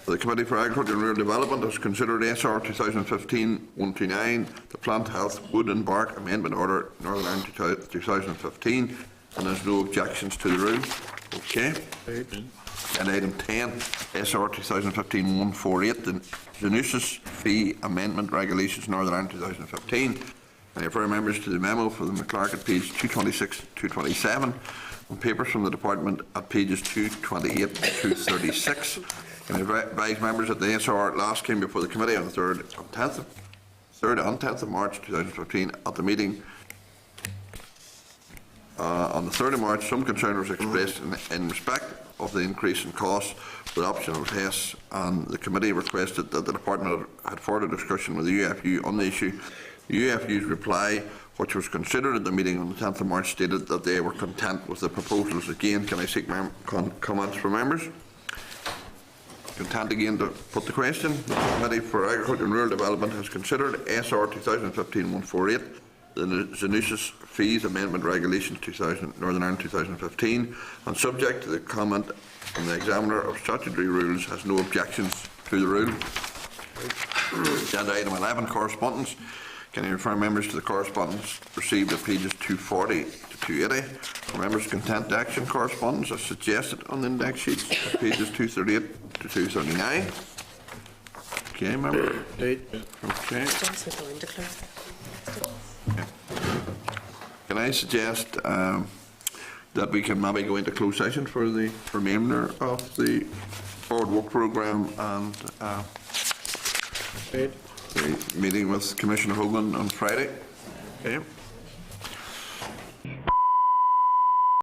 The Committee for Agriculture and Rural Development has considered SR 2015-129, the Plant Health Wood and Bark Amendment Order Northern Ireland 2015, and has no objections to the rule. Okay. And item 10, SR 2015-148, the Nuisance Fee Amendment Regulations Northern Ireland 2015. I refer members to the memo for the McClark at page 226-227, and papers from the Department at pages 228-236. And I advise members that the SR last came before the Committee on the 3rd and 10th of March 2015. At the meeting on the 3rd of March, some concern was expressed in respect of the increase in costs with optional tests, and the Committee requested that the Department had further discussion with the UFU on the issue. The UFU's reply, which was considered at the meeting on the 10th of March, stated that they were content with the proposals. Again, can I seek comments from members? Content again to put the question. The Committee for Agriculture and Rural Development has considered SR 2015-148, the Nuisance Fees Amendment Regulations Northern Ireland 2015, and subject to the comment from the Examiner of Statutory Rules, has no objections to the rule. Agenda item 11, correspondence. Can I refer members to the correspondence received at pages 240 to 280? Are members content to action correspondence as suggested on the index sheets at pages 238 to 239? Okay, member. Okay. Can I suggest that we can maybe go into closed session for the remainder of the forward work programme and the meeting with Commissioner Hogan on Friday? Okay.